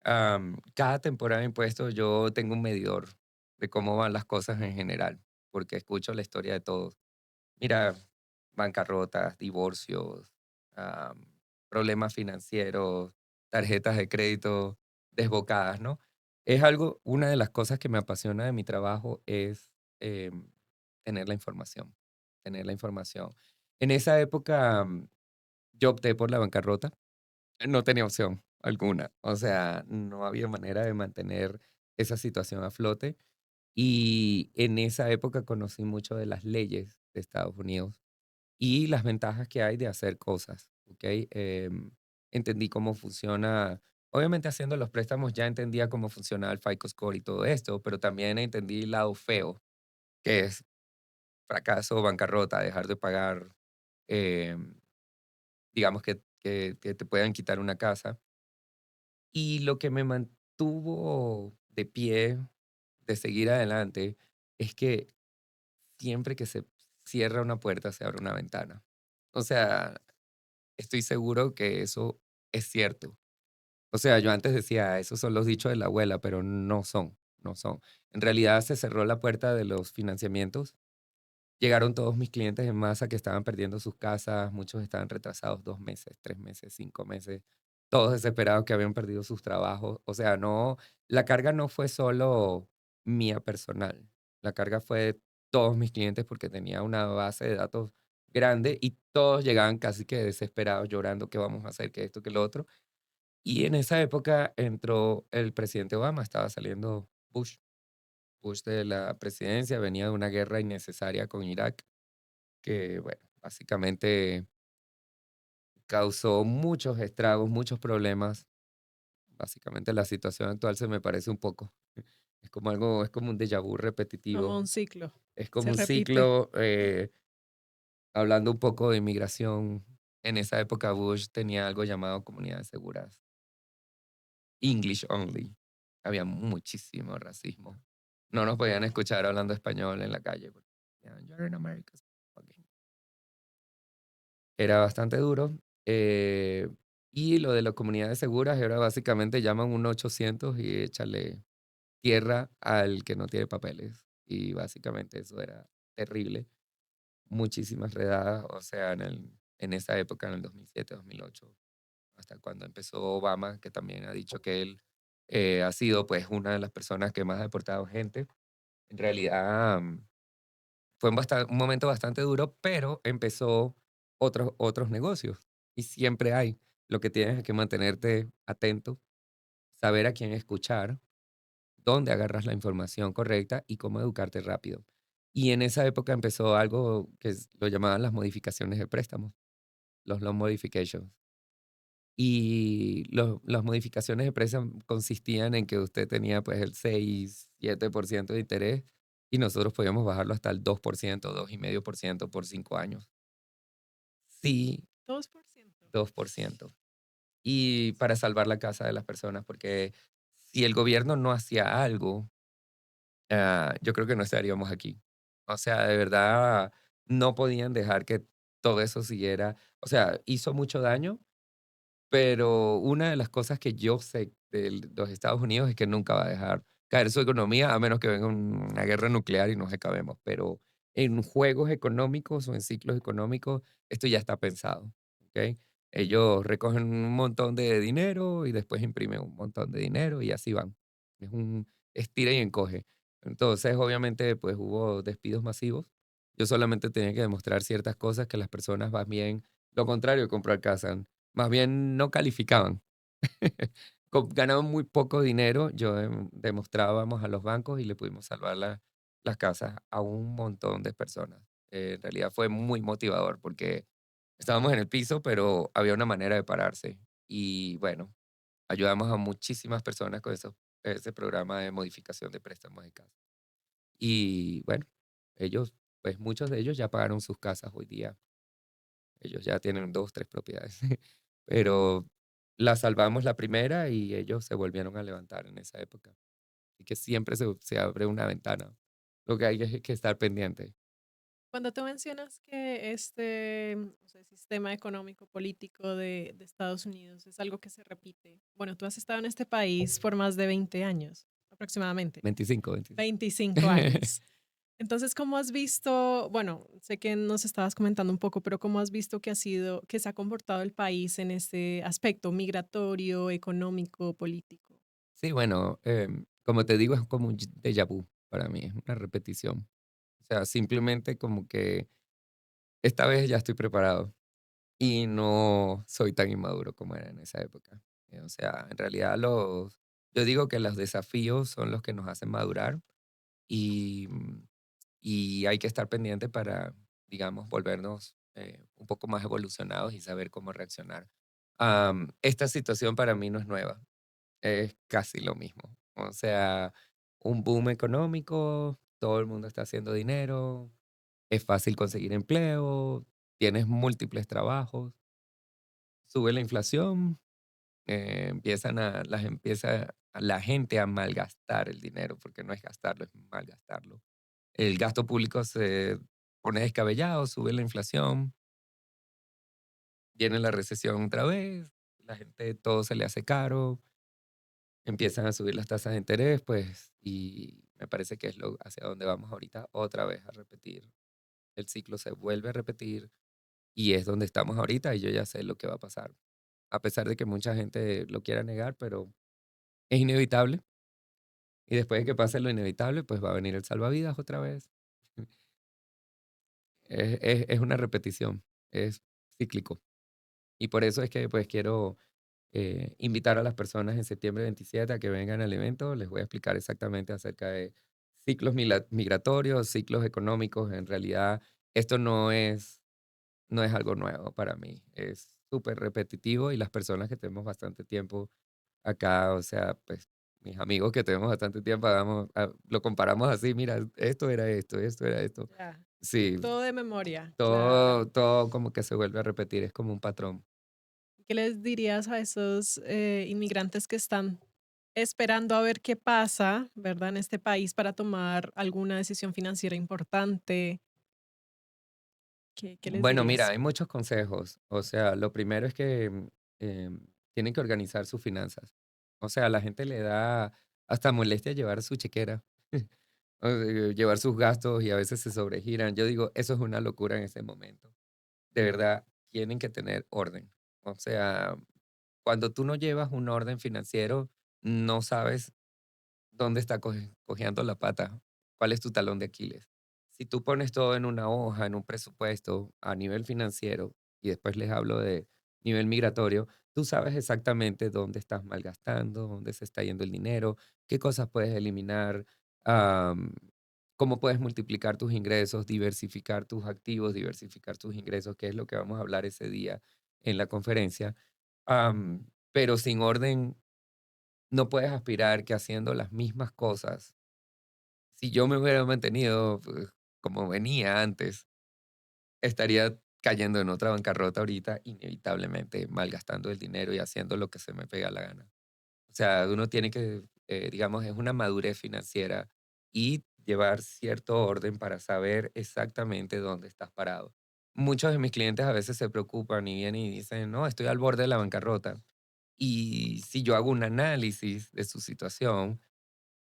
Cada temporada de impuestos yo tengo un medidor de cómo van las cosas en general, porque escucho la historia de todos. Mira, bancarrotas, divorcios, am, problemas financieros, tarjetas de crédito desbocadas, ¿no? Una de las cosas que me apasiona de mi trabajo es em, tener la información, tener la información. En esa época yo opté por la bancarrota, no tenía opción alguna, o sea, no había manera de mantener esa situación a flote y en esa época conocí mucho de las leyes de Estados Unidos y las ventajas que hay de hacer cosas, ¿ok? Entendí cómo funciona, obviamente haciendo los préstamos ya entendía cómo funciona el FICO Score y todo esto, pero también entendí el lado feo, que es fracaso, bancarrota, dejar de pagar, em, digamos que te puedan quitar una casa. Y lo que me mantuvo de pie, de seguir adelante, es que siempre que se cierra una puerta, se abre una ventana. O sea, estoy seguro que eso es cierto. O sea, yo antes decía, esos son los dichos de la abuela, pero no son, no son. En realidad se cerró la puerta de los financiamientos. Llegaron todos mis clientes en masa que estaban perdiendo sus casas, muchos estaban retrasados 2 meses, 3 meses, 5 meses, todos desesperados que habían perdido sus trabajos. O sea, no, la carga no fue solo mía personal, la carga fue de todos mis clientes porque tenía una base de datos grande y todos llegaban casi que desesperados, llorando, ¿qué vamos a hacer? ¿Qué esto? ¿Qué lo otro? Y en esa época entró el presidente Obama, estaba saliendo Bush de la presidencia, venía de una guerra innecesaria con Irak que, bueno, básicamente causó muchos estragos, muchos problemas. Básicamente la situación actual se me parece un poco. Es como un déjà vu Como repetitivo, un ciclo. es como Se un repite. ciclo. Hablando un poco de inmigración, en esa época Bush tenía algo llamado comunidades seguras, English only. Había muchísimo racismo. No nos podían escuchar hablando español en la calle. Porque, "Yeah, you're in America." Era bastante duro. Y lo de las comunidades seguras, ahora básicamente llaman un 800 y échale tierra al que no tiene papeles. Y básicamente eso era terrible. Muchísimas redadas, o sea, en esa época, en el 2007, 2008, hasta cuando empezó Obama, que también ha dicho que él ha sido pues una de las personas que más ha deportado gente. En realidad fue un momento bastante duro, pero empezó otros negocios. Y siempre hay. Lo que tienes es que mantenerte atento, saber a quién escuchar, dónde agarras la información correcta y cómo educarte rápido. Y en esa época empezó algo que lo llamaban las modificaciones de préstamos, los loan modifications. Y las modificaciones de préstamo consistían en que usted tenía pues el 6, 7% de interés y nosotros podíamos bajarlo hasta el 2%, 2,5% por 5 años. Sí, 2%. 2%. Y para salvar la casa de las personas, porque si el gobierno no hacía algo, yo creo que no estaríamos aquí. O sea, de verdad, no podían dejar que todo eso siguiera. O sea, hizo mucho daño, pero una de las cosas que yo sé de los Estados Unidos es que nunca va a dejar caer su economía a menos que venga una guerra nuclear y nos acabemos. Pero en juegos económicos o en ciclos económicos, esto ya está pensado. ¿Ok? Ellos recogen un montón de dinero y después imprimen un montón de dinero y así van. Es un estira y encoge. Entonces, obviamente, pues hubo despidos masivos. Yo solamente tenía que demostrar ciertas cosas que las personas más bien, lo contrario de comprar casa, más bien no calificaban. Ganaban muy poco dinero. Yo demostrábamos a los bancos y le pudimos salvar las casas a un montón de personas. En realidad fue muy motivador porque estábamos en el piso, pero había una manera de pararse. Y bueno, ayudamos a muchísimas personas con ese programa de modificación de préstamos de casa. Y bueno, ellos, pues muchos de ellos ya pagaron sus casas hoy día. Ellos ya tienen 2, 3 propiedades. Pero la salvamos la primera y ellos se volvieron a levantar en esa época. Y que siempre se abre una ventana. Lo que hay es que estar pendiente. Cuando tú mencionas que o sea, sistema económico político de Estados Unidos es algo que se repite, bueno, tú has estado en este país por más de 20 años, aproximadamente, 25, 25. 25 años. Entonces, ¿cómo has visto, bueno, sé que nos estabas comentando un poco, pero cómo has visto que se ha comportado el país en este aspecto migratorio, económico, político? Sí, bueno, como te digo, es como un déjà vu para mí, es una repetición. O sea, simplemente como que esta vez ya estoy preparado y no soy tan inmaduro como era en esa época. O sea, en realidad yo digo que los desafíos son los que nos hacen madurar y, y hay que estar pendiente para, digamos, volvernos un poco más evolucionados y saber cómo reaccionar. Esta situación para mí no es nueva, es casi lo mismo. O sea, un boom económico, todo el mundo está haciendo dinero, es fácil conseguir empleo, tienes múltiples trabajos, sube la inflación, empieza la gente a malgastar el dinero, porque no es gastarlo, es malgastarlo. El gasto público se pone descabellado, sube la inflación, viene la recesión otra vez, la gente todo se le hace caro, empiezan a subir las tasas de interés, pues, y me parece que es hacia donde vamos ahorita, otra vez a repetir. El ciclo se vuelve a repetir y es donde estamos ahorita y yo ya sé lo que va a pasar. A pesar de que mucha gente lo quiera negar, pero es inevitable. Y después de que pase lo inevitable, pues va a venir el salvavidas otra vez. Es una repetición, es cíclico. Y por eso es que pues quiero invitar a las personas en septiembre 27 a que vengan al evento. Les voy a explicar exactamente acerca de ciclos migratorios, ciclos económicos. En realidad, esto no es algo nuevo para mí. Es súper repetitivo y las personas que tenemos bastante tiempo acá, o sea, pues mis amigos que tenemos bastante tiempo, lo comparamos así, mira, esto era esto. Ya, Sí, todo de memoria, claro. todo como que se vuelve a repetir, es como un patrón. ¿Qué les dirías a esos inmigrantes que están esperando a ver qué pasa, ¿verdad? En este país para tomar alguna decisión financiera importante. ¿Qué les Bueno, mira, dirías? hay muchos consejos. O sea, lo primero es que tienen que organizar sus finanzas. O sea, a la gente le da hasta molestia llevar su chequera, o llevar sus gastos y a veces se sobregiran. Yo digo, eso es una locura en ese momento. De verdad, tienen que tener orden. O sea, cuando tú no llevas un orden financiero, no sabes dónde está cojeando la pata, cuál es tu talón de Aquiles. Si tú pones todo en una hoja, en un presupuesto a nivel financiero, y después les hablo de nivel migratorio, tú sabes exactamente dónde estás malgastando, dónde se está yendo el dinero, qué cosas puedes eliminar, am, cómo puedes multiplicar tus ingresos, diversificar tus activos, diversificar tus ingresos, que es lo que vamos a hablar ese día en la conferencia. Pero sin orden no puedes aspirar que haciendo las mismas cosas, si yo me hubiera mantenido pues, como venía antes, estaría cayendo en otra bancarrota ahorita, inevitablemente malgastando el dinero y haciendo lo que se me pega la gana. O sea, uno tiene que, digamos, es una madurez financiera y llevar cierto orden para saber exactamente dónde estás parado. Muchos de mis clientes a veces se preocupan y vienen y dicen, no, estoy al borde de la bancarrota. Y si yo hago un análisis de su situación,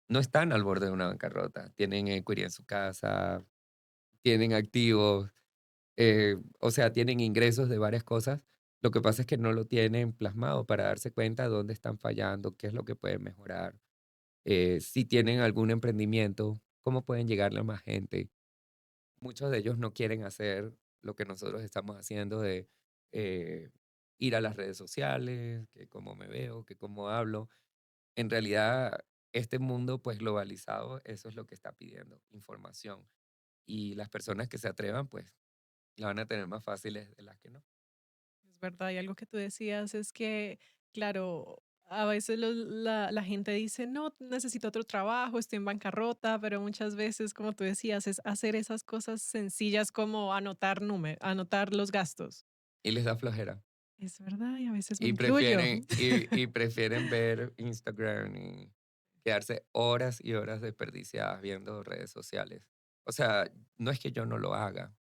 no están al borde de una bancarrota. Tienen equity en su casa, tienen activos, o sea, tienen ingresos de varias cosas. Lo que pasa es que no lo tienen plasmado para darse cuenta de dónde están fallando, qué es lo que pueden mejorar, si tienen algún emprendimiento, cómo pueden llegarle a más gente. Muchos de ellos no quieren hacer lo que nosotros estamos haciendo de eh, ir a las redes sociales, que cómo me veo, que cómo hablo. En realidad, este mundo pues globalizado, eso es lo que está pidiendo, información. Y las personas que se atrevan, pues la van a tener más fáciles de las que no. Es verdad, y algo que tú decías es que, claro, a veces la gente dice, no, necesito otro trabajo, estoy en bancarrota, pero muchas veces, como tú decías, es hacer esas cosas sencillas como anotar números, anotar los gastos. Y les da flojera. Es verdad, y a veces me Y incluyo. prefieren ver Instagram y quedarse horas y horas desperdiciadas viendo redes sociales. O sea, no es que yo no lo haga,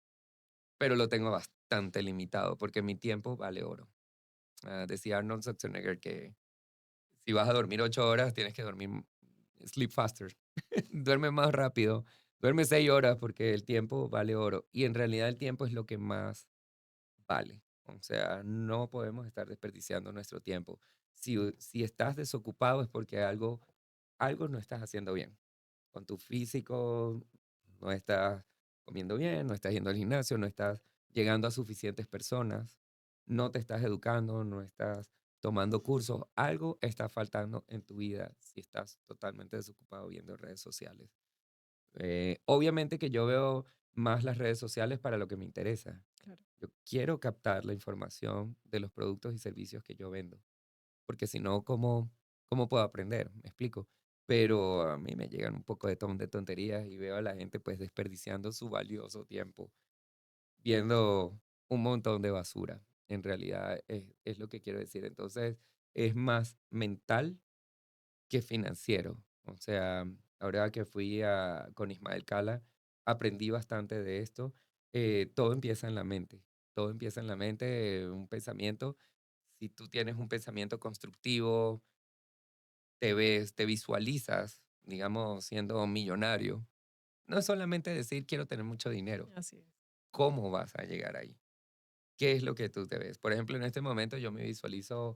pero lo tengo bastante limitado porque mi tiempo vale oro. Decía Arnold Schwarzenegger que si vas a dormir 8 horas, tienes que dormir, sleep faster. Duerme más rápido, duerme 6 horas porque el tiempo vale oro. Y en realidad el tiempo es lo que más vale. O sea, no podemos estar desperdiciando nuestro tiempo. Si estás desocupado es porque algo no estás haciendo bien. Con tu físico, no estás comiendo bien, no estás yendo al gimnasio, no estás llegando a suficientes personas, no te estás educando, no estás tomando cursos. Algo está faltando en tu vida si estás totalmente desocupado viendo redes sociales. Obviamente que yo veo más las redes sociales para lo que me interesa. Claro. Yo quiero captar la información de los productos y servicios que yo vendo, porque si no, ¿cómo puedo aprender? Me explico. Pero a mí me llegan un poco de tonterías y veo a la gente pues desperdiciando su valioso tiempo viendo un montón de basura. En realidad es lo que quiero decir. Entonces es más mental que financiero. O sea, ahora que con Ismael Cala, aprendí bastante de esto. Todo empieza en la mente. Todo empieza en la mente, un pensamiento. Si tú tienes un pensamiento constructivo, te ves, te visualizas, digamos, siendo millonario. No es solamente decir quiero tener mucho dinero. Así es. ¿Cómo vas a llegar ahí? ¿Qué es lo que tú te ves? Por ejemplo, en este momento yo me visualizo,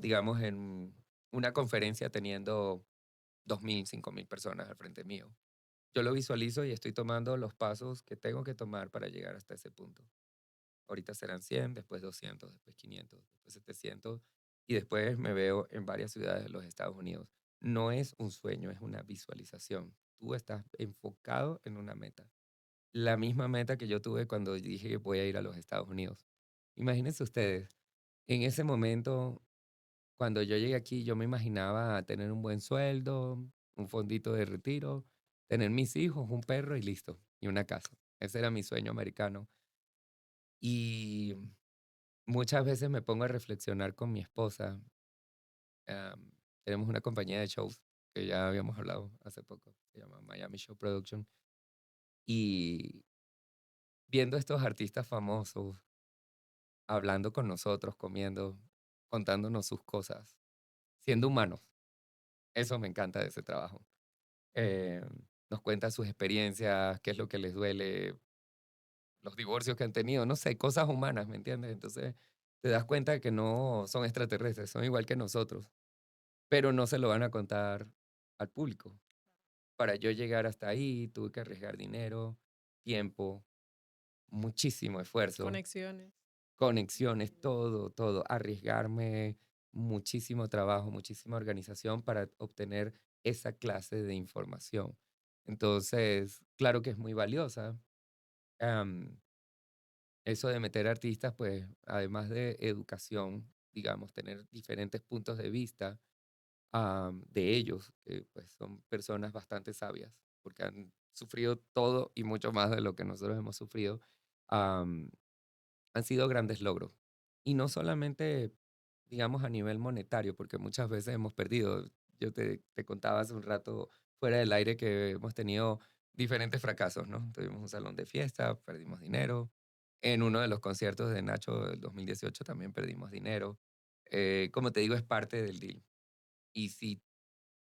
digamos, en una conferencia teniendo 2.000, 5.000 personas al frente mío. Yo lo visualizo y estoy tomando los pasos que tengo que tomar para llegar hasta ese punto. Ahorita serán 100, después 200, después 500, después 700 y después me veo en varias ciudades de los Estados Unidos. No es un sueño, es una visualización. Tú estás enfocado en una meta. La misma meta que yo tuve cuando dije que voy a ir a los Estados Unidos. Imagínense ustedes, en ese momento cuando yo llegué aquí, yo me imaginaba tener un buen sueldo, un fondito de retiro, tener mis hijos, un perro y listo, y una casa. Ese era mi sueño americano. Y muchas veces me pongo a reflexionar con mi esposa. am, Tenemos una compañía de shows que ya habíamos hablado hace poco, se llama Miami Show Production. Y viendo estos artistas famosos hablando con nosotros, comiendo, contándonos sus cosas, siendo humanos, eso me encanta de ese trabajo. eh, Nos cuentan sus experiencias, qué es lo que les duele, los divorcios que han tenido, no sé, cosas humanas, ¿me entiendes? Entonces te das cuenta de que no son extraterrestres, son igual que nosotros, pero no se lo van a contar al público. Para yo llegar hasta ahí, tuve que arriesgar dinero, tiempo, muchísimo esfuerzo. Conexiones. conexiones, todo, todo, arriesgarme, muchísimo trabajo, muchísima organización para obtener esa clase de información. Entonces, claro que es muy valiosa. am, Eso de meter artistas, pues, además de educación, digamos, tener diferentes puntos de vista de ellos, que pues son personas bastante sabias, porque han sufrido todo y mucho más de lo que nosotros hemos sufrido. am, Han sido grandes logros. Y no solamente, digamos, a nivel monetario, porque muchas veces hemos perdido. Yo te contaba hace un rato fuera del aire que hemos tenido diferentes fracasos, ¿no? Tuvimos un salón de fiesta, perdimos dinero. En uno de los conciertos de Nacho del 2018 también perdimos dinero. Como te digo, es parte del deal. Y si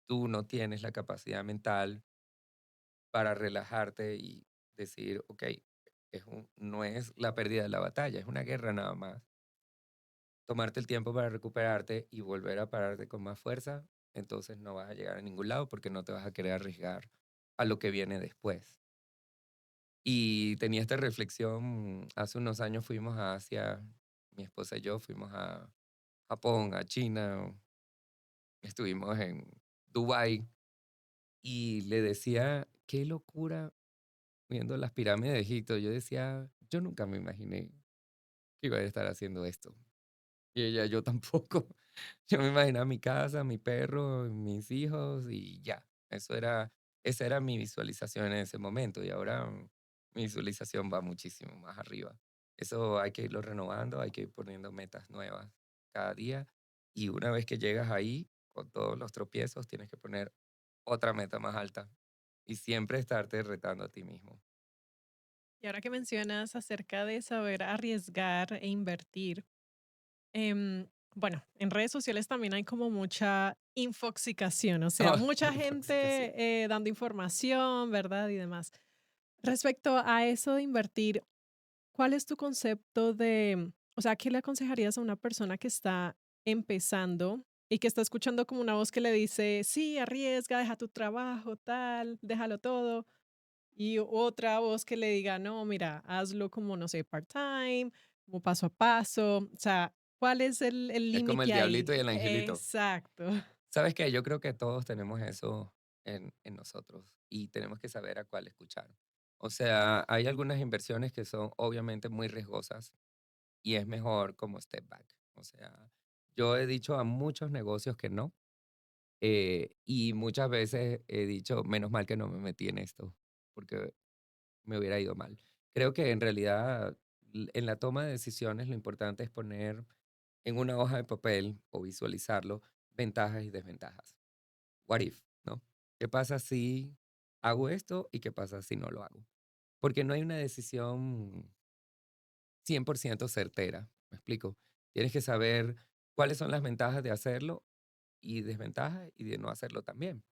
tú no tienes la capacidad mental para relajarte y decir, ok, no es la pérdida de la batalla, es una guerra nada más, tomarte el tiempo para recuperarte y volver a pararte con más fuerza, entonces no vas a llegar a ningún lado porque no te vas a querer arriesgar a lo que viene después. Y tenía esta reflexión, hace unos años fuimos a Asia, mi esposa y yo fuimos a Japón, a China, estuvimos en Dubái y le decía, qué locura viendo las pirámides de Egipto. Yo decía, yo nunca me imaginé que iba a estar haciendo esto. Y ella, yo tampoco. Yo me imaginaba mi casa, mi perro, mis hijos y ya. Esa era mi visualización en ese momento y ahora mi visualización va muchísimo más arriba. Eso hay que irlo renovando, hay que ir poniendo metas nuevas cada día y una vez que llegas ahí, con todos los tropiezos, tienes que poner otra meta más alta y siempre estarte retando a ti mismo. Y ahora que mencionas acerca de saber arriesgar e invertir, bueno, en redes sociales también hay como mucha infoxicación, o sea, Oh, mucha infoxicación. gente dando información, ¿verdad? Y demás. Respecto a eso de invertir, ¿cuál es tu concepto de, o sea, qué le aconsejarías a una persona que está empezando y que está escuchando como una voz que le dice, sí, arriesga, deja tu trabajo, tal, déjalo todo? Y otra voz que le diga, no, mira, hazlo como, no sé, part-time, como paso a paso. O sea, ¿cuál es el Es como el límite diablito ahí? y el angelito. Exacto. ¿Sabes qué? Yo creo que todos tenemos eso en nosotros y tenemos que saber a cuál escuchar. O sea, hay algunas inversiones que son obviamente muy riesgosas y es mejor como step back. O sea, yo he dicho a muchos negocios que no y muchas veces he dicho, menos mal que no me metí en esto porque me hubiera ido mal. Creo que en realidad en la toma de decisiones lo importante es poner en una hoja de papel o visualizarlo ventajas y desventajas. What if, ¿no? ¿Qué pasa si hago esto y qué pasa si no lo hago? Porque no hay una decisión 100% certera, ¿me explico? Tienes que saber cuáles son las ventajas de hacerlo y desventajas y de no hacerlo también.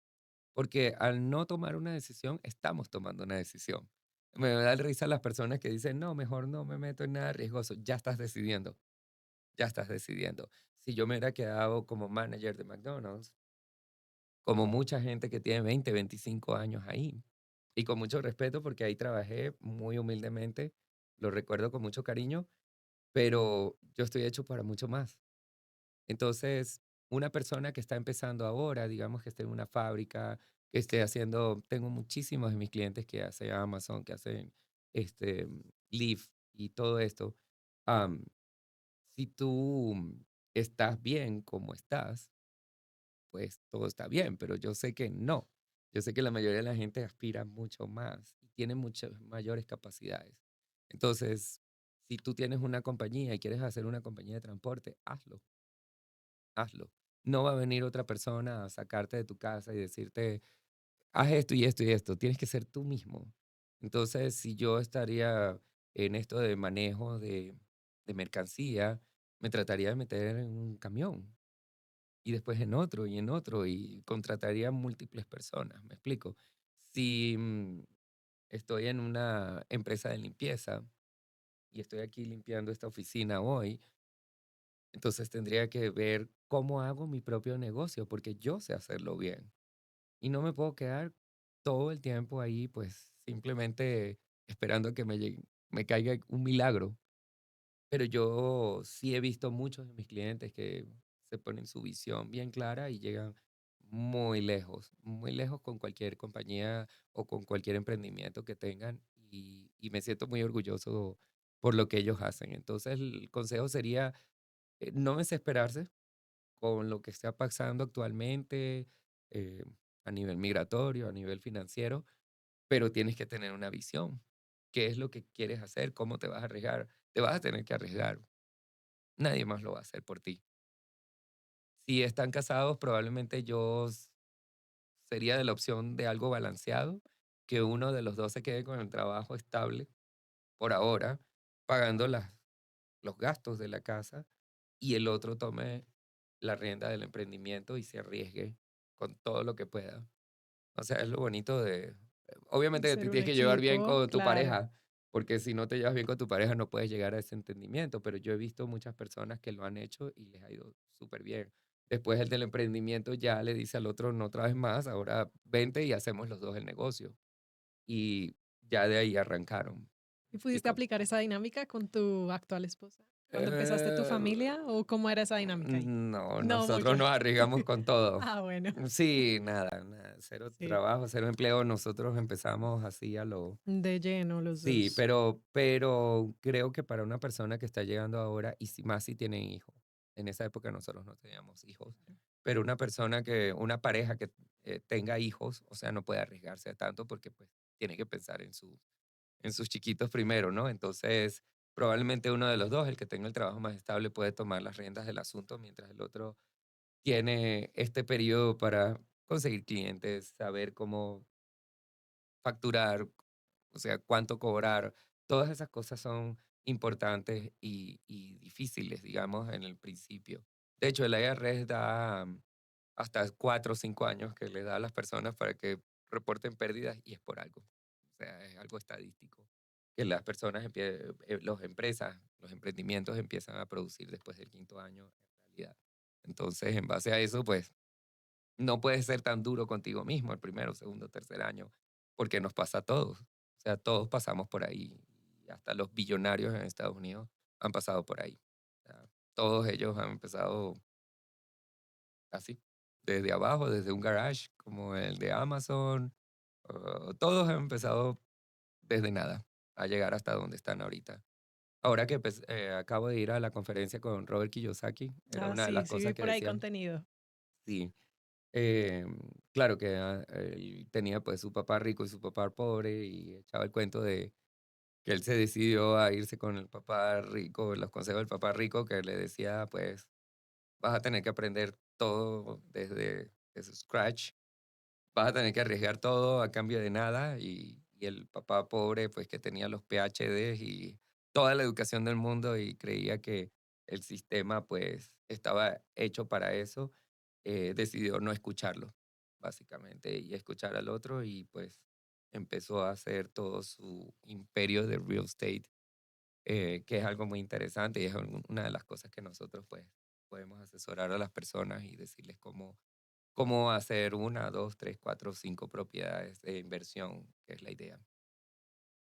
Porque al no tomar una decisión, estamos tomando una decisión. Me da risa las personas que dicen, no, mejor no me meto en nada riesgoso. Ya estás decidiendo, ya estás decidiendo. Si yo me hubiera quedado como manager de McDonald's, como mucha gente que tiene 20, 25 años ahí. Y con mucho respeto porque ahí trabajé muy humildemente, lo recuerdo con mucho cariño, pero yo estoy hecho para mucho más. Entonces, una persona que está empezando ahora, digamos que esté en una fábrica, que esté haciendo, tengo muchísimos de mis clientes que hacen Amazon, que hacen este, Lyft y todo esto. am, si tú estás bien como estás, pues todo está bien, pero yo sé que no. Yo sé que la mayoría de la gente aspira mucho más y tiene muchas mayores capacidades. Entonces, si tú tienes una compañía y quieres hacer una compañía de transporte, hazlo, hazlo. No va a venir otra persona a sacarte de tu casa y decirte, haz esto y esto y esto. Tienes que ser tú mismo. Entonces, si yo estaría en esto de manejo de mercancía, me trataría de meter en un camión y después en otro y contrataría múltiples personas, ¿me explico? Si estoy en una empresa de limpieza y estoy aquí limpiando esta oficina hoy, entonces tendría que ver cómo hago mi propio negocio porque yo sé hacerlo bien y no me puedo quedar todo el tiempo ahí pues simplemente esperando que me caiga un milagro. Pero yo sí he visto muchos de mis clientes que se ponen su visión bien clara y llegan muy lejos con cualquier compañía o con cualquier emprendimiento que tengan y me siento muy orgulloso por lo que ellos hacen. Entonces el consejo sería no desesperarse con lo que está pasando actualmente eh, a nivel migratorio, a nivel financiero, pero tienes que tener una visión. ¿Qué es lo que quieres hacer? ¿Cómo te vas a arriesgar? Te vas a tener que arriesgar. Nadie más lo va a hacer por ti. Si están casados, probablemente sería de la opción de algo balanceado, que uno de los dos se quede con el trabajo estable por ahora, pagando los gastos de la casa, y el otro tome la rienda del emprendimiento y se arriesgue con todo lo que pueda. O sea, es lo bonito obviamente que te Ser un tienes que llevar bien equipo, con tu claro. pareja, porque si no te llevas bien con tu pareja no puedes llegar a ese entendimiento, pero yo he visto muchas personas que lo han hecho y les ha ido súper bien. Después el del emprendimiento ya le dice al otro, no traes más, ahora vente y hacemos los dos el negocio. Y ya de ahí arrancaron. ¿Y ¿Me pudiste explico? aplicar esa dinámica con tu actual esposa? ¿Cuando empezaste tu Eh, familia o cómo era esa dinámica ahí? no, No nosotros mucho. nos arriesgamos con todo. Ah, bueno, Sí, nada, nada, cero sí, trabajo, cero empleo. Nosotros empezamos así a lo. de lleno los Sí, dos. pero creo que para una persona que está llegando ahora, y más si tienen hijos, en esa época nosotros no teníamos hijos, pero una pareja que tenga hijos, o sea, no puede arriesgarse tanto porque pues tiene que pensar en sus chiquitos primero, ¿no? Entonces, probablemente uno de los dos, el que tenga el trabajo más estable, puede tomar las riendas del asunto, mientras el otro tiene este periodo para conseguir clientes, saber cómo facturar, o sea, cuánto cobrar. Todas esas cosas son importantes y difíciles, digamos, en el principio. De hecho, el IRS da hasta 4 o 5 años que le da a las personas para que reporten pérdidas y es por algo. O sea, es algo estadístico. Que las personas, las empresas, los emprendimientos empiezan a producir después del quinto año en realidad. Entonces, en base a eso, pues no puedes ser tan duro contigo mismo el primero, segundo, tercer año, porque nos pasa a todos. O sea, todos pasamos por ahí. Y hasta los billonarios en Estados Unidos han pasado por ahí. O sea, todos ellos han empezado así, desde abajo, desde un garage como el de Amazon. Todos han empezado desde nada a llegar hasta donde están ahorita. Ahora que acabo de ir a la conferencia con Robert Kiyosaki, era Ah, una de las sí, sí vi cosas que por ahí decían. contenido. Sí, claro que él tenía pues su papá rico y su papá pobre y echaba el cuento de que él se decidió a irse con el papá rico, los consejos del papá rico que le decía pues vas a tener que aprender todo desde scratch, vas a tener que arriesgar todo a cambio de nada y el papá pobre pues que tenía los PhDs y toda la educación del mundo y creía que el sistema pues estaba hecho para eso, decidió no escucharlo básicamente y escuchar al otro y pues empezó a hacer todo su imperio de real estate, que es algo muy interesante y es una de las cosas que nosotros pues podemos asesorar a las personas y decirles cómo hacer una, dos, tres, cuatro, cinco propiedades de inversión, que es la idea.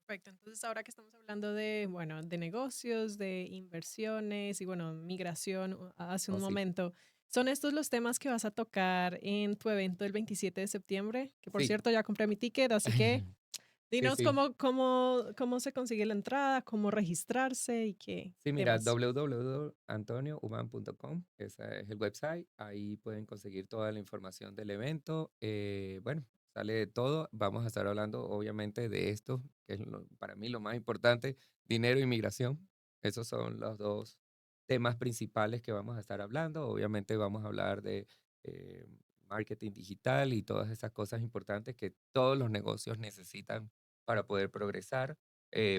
Perfecto. Entonces, ahora que estamos hablando de, bueno, de negocios, de inversiones y, bueno, migración hace un Oh, sí. momento, ¿son estos los temas que vas a tocar en tu evento el 27 de septiembre? Que por Sí. cierto, ya compré mi ticket, así que Sí, dinos sí. cómo se consigue la entrada, cómo registrarse y qué Sí, mira, temas. www.antoniouban.com, ese es el website. Ahí pueden conseguir toda la información del evento. Bueno, sale de todo. Vamos a estar hablando, obviamente, de esto, que es para mí lo más importante, dinero y migración. Esos son los dos temas principales que vamos a estar hablando. Obviamente vamos a hablar de eh, marketing digital y todas esas cosas importantes que todos los negocios necesitan para poder progresar.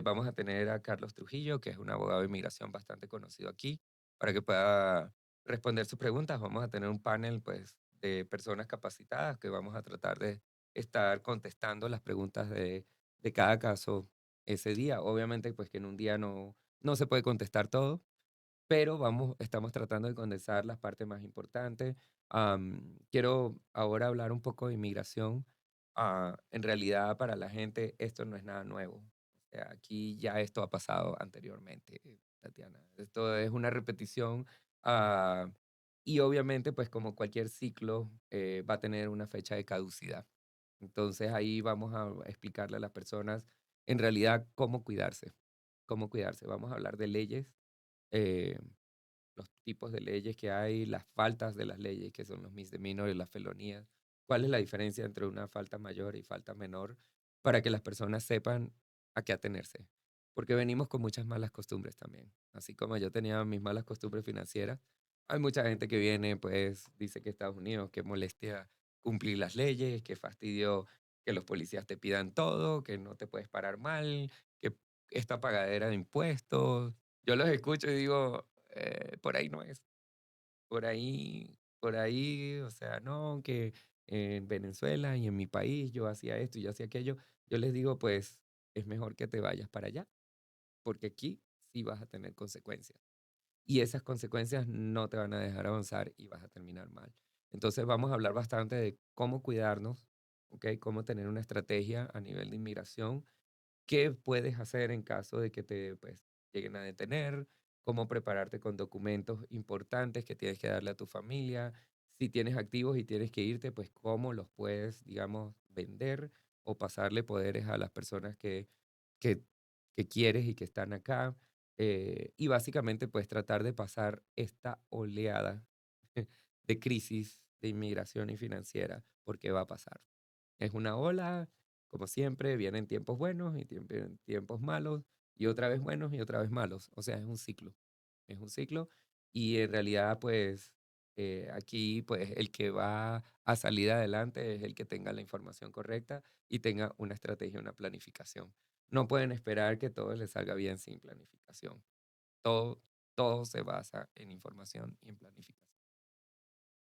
Vamos a tener a Carlos Trujillo, que es un abogado de inmigración bastante conocido aquí, para que pueda responder sus preguntas. Vamos a tener un panel, pues, de personas capacitadas que vamos a tratar de estar contestando las preguntas de cada caso ese día. Obviamente, pues, que en un día no se puede contestar todo, pero estamos tratando de condensar las partes más importantes. Quiero ahora hablar un poco de inmigración. En realidad, para la gente, esto no es nada nuevo. Aquí ya esto ha pasado anteriormente, Tatiana. Esto es una repetición, ah, y obviamente, pues como cualquier ciclo, va a tener una fecha de caducidad. Entonces ahí vamos a explicarle a las personas en realidad cómo cuidarse, cómo cuidarse. Vamos a hablar de leyes, eh, los tipos de leyes que hay, las faltas de las leyes, que son los misdemeanors y las felonías. ¿Cuál es la diferencia entre una falta mayor y falta menor? Para que las personas sepan a qué atenerse. Porque venimos con muchas malas costumbres también. Así como yo tenía mis malas costumbres financieras, hay mucha gente que viene, pues dice que Estados Unidos, que molestia cumplir las leyes, que fastidio que los policías te pidan todo, que no te puedes parar mal, que esta pagadera de impuestos. Yo los escucho y digo, por ahí no es. Por ahí, o sea, no, que en Venezuela y en mi país yo hacía esto y yo hacía aquello. Yo les digo, pues es mejor que te vayas para allá, porque aquí sí vas a tener consecuencias. Y esas consecuencias no te van a dejar avanzar y vas a terminar mal. Entonces vamos a hablar bastante de cómo cuidarnos, ¿ok? Cómo tener una estrategia a nivel de inmigración. ¿Qué puedes hacer en caso de que te pues, lleguen a detener? ¿Cómo prepararte con documentos importantes que tienes que darle a tu familia? Si tienes activos y tienes que irte, pues cómo los puedes, digamos, vender o pasarle poderes a las personas que, que quieres y que están acá. Y básicamente, pues tratar de pasar esta oleada de crisis de inmigración y financiera, porque va a pasar. Es una ola, como siempre, vienen tiempos buenos y vienen tiempos malos, y otra vez buenos y otra vez malos. O sea, es un ciclo, y en realidad, pues, aquí, pues, el que va a salir adelante es el que tenga la información correcta y tenga una estrategia, una planificación. No pueden esperar que todo les salga bien sin planificación. Todo, todo se basa en información y en planificación.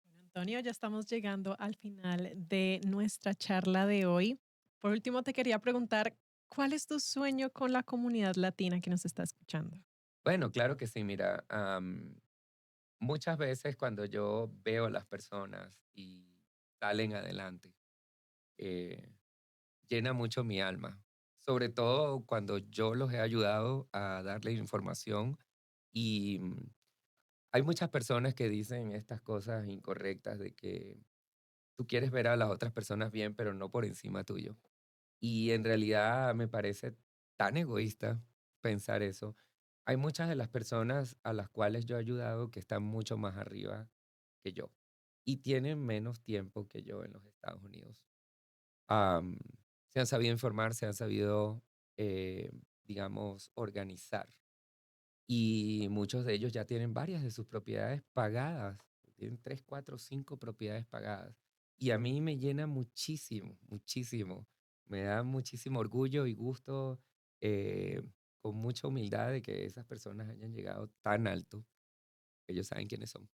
Bueno, Antonio, ya estamos llegando al final de nuestra charla de hoy. Por último, te quería preguntar, ¿cuál es tu sueño con la comunidad latina que nos está escuchando? Bueno, claro que sí, mira, muchas veces cuando yo veo a las personas y salen adelante, eh, llena mucho mi alma, sobre todo cuando yo los he ayudado a darle información y hay muchas personas que dicen estas cosas incorrectas de que tú quieres ver a las otras personas bien, pero no por encima tuyo. Y en realidad me parece tan egoísta pensar eso. Hay muchas de las personas a las cuales yo he ayudado que están mucho más arriba que yo y tienen menos tiempo que yo en los Estados Unidos. Am, Se han sabido informar, se han sabido, eh, digamos, organizar. Y muchos de ellos ya tienen varias de sus propiedades pagadas. Tienen 3, 4, 5 propiedades pagadas. Y a mí me llena muchísimo, muchísimo. Me da muchísimo orgullo y gusto, eh, con mucha humildad de que esas personas hayan llegado tan alto. Ellos saben quiénes son.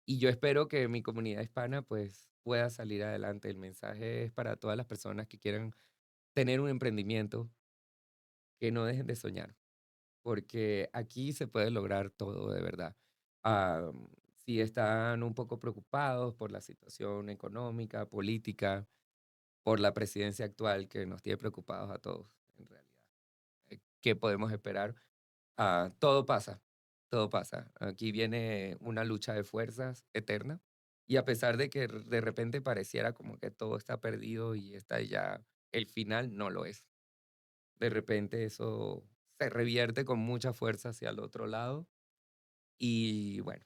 Y yo espero que mi comunidad hispana pues pueda salir adelante. El mensaje es para todas las personas que quieran tener un emprendimiento, que no dejen de soñar porque aquí se puede lograr todo de verdad. Si están un poco preocupados por la situación económica, política, por la presidencia actual que nos tiene preocupados a todos, en realidad. ¿Qué podemos esperar? Todo pasa, todo pasa. Aquí viene una lucha de fuerzas eterna y a pesar de que de repente pareciera como que todo está perdido y está ya el final, no lo es. De repente eso se revierte con mucha fuerza hacia el otro lado y bueno,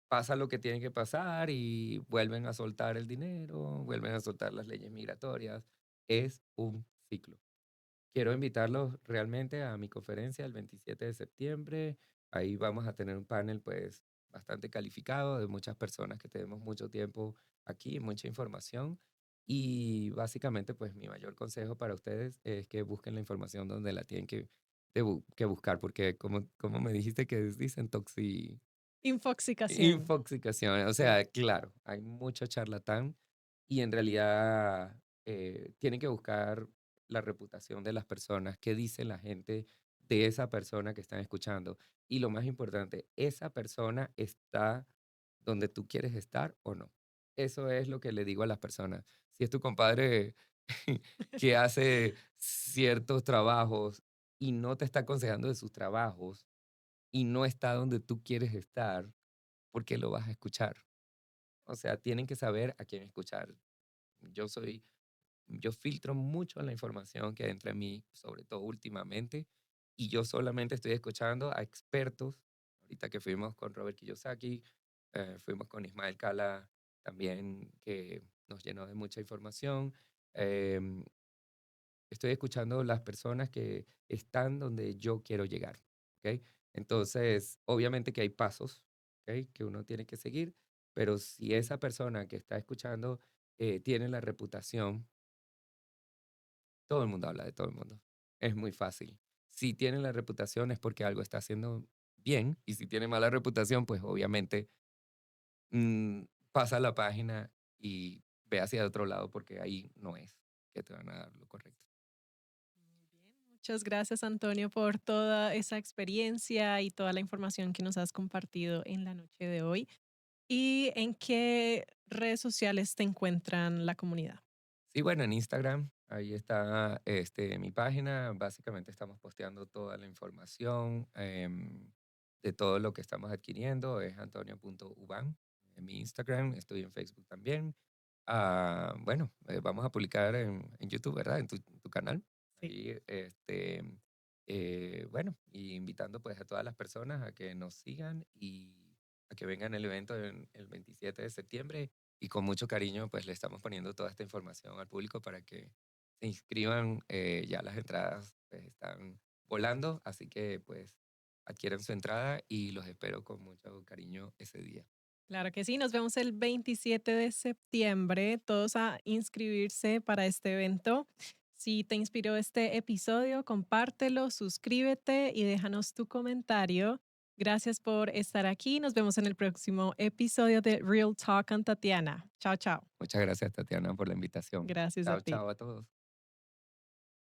pasa lo que tiene que pasar y vuelven a soltar el dinero, vuelven a soltar las leyes migratorias. Es un ciclo. Quiero invitarlos realmente a mi conferencia el 27 de septiembre. Ahí vamos a tener un panel pues bastante calificado de muchas personas que tenemos mucho tiempo aquí, mucha información. Y básicamente pues mi mayor consejo para ustedes es que busquen la información donde la tienen que buscar, porque como me dijiste que dicen Infoxicación. infoxicación, o Sí. sea, claro, hay mucho charlatán y en realidad tienen que buscar la reputación de las personas, qué dice la gente de esa persona que están escuchando. Y lo más importante, ¿esa persona está donde tú quieres estar o no? Eso es lo que le digo a las personas. Si es tu compadre que hace ciertos trabajos y no te está aconsejando de sus trabajos y no está donde tú quieres estar, ¿por qué lo vas a escuchar? O sea, tienen que saber a quién escuchar. Yo soy, yo filtro mucho la información que entra en mí, sobre todo últimamente, y yo solamente estoy escuchando a expertos. Ahorita que fuimos con Robert Kiyosaki, fuimos con Ismael Cala también, que nos llenó de mucha información. em, Estoy escuchando las personas que están donde yo quiero llegar, ¿ok? Entonces, obviamente que hay pasos, ¿ok? Que uno tiene que seguir, pero si esa persona que está escuchando tiene la reputación, todo el mundo habla de todo el mundo. Es muy fácil. Si tiene la reputación es porque algo está haciendo bien, y si tiene mala reputación, pues obviamente mm, pasa la página y ve hacia otro lado porque ahí no es que te van a dar lo correcto. Muy bien, muchas gracias Antonio por toda esa experiencia y toda la información que nos has compartido en la noche de hoy. ¿Y en qué redes sociales te encuentran la comunidad? Sí, bueno, en Instagram, ahí está mi página. Básicamente estamos posteando toda la información de todo lo que estamos adquiriendo. Es antonio.uban en mi Instagram. Estoy en Facebook también. Bueno, vamos a publicar en YouTube, ¿verdad? En tu canal. Sí. Ahí, bueno, y invitando pues a todas las personas a que nos sigan y a que vengan al evento el 27 de septiembre y con mucho cariño pues le estamos poniendo toda esta información al público para que se inscriban. Ya las entradas pues, están volando, así que pues adquieran su entrada y los espero con mucho cariño ese día. Claro que sí, nos vemos el 27 de septiembre, todos a inscribirse para este evento. Si te inspiró este episodio, compártelo, suscríbete y déjanos tu comentario. Gracias por estar aquí. Nos vemos en el próximo episodio de Real Talk con Tatiana. Chao, chao. Muchas gracias, Tatiana, por la invitación. Gracias a Chao, ti. chao a todos.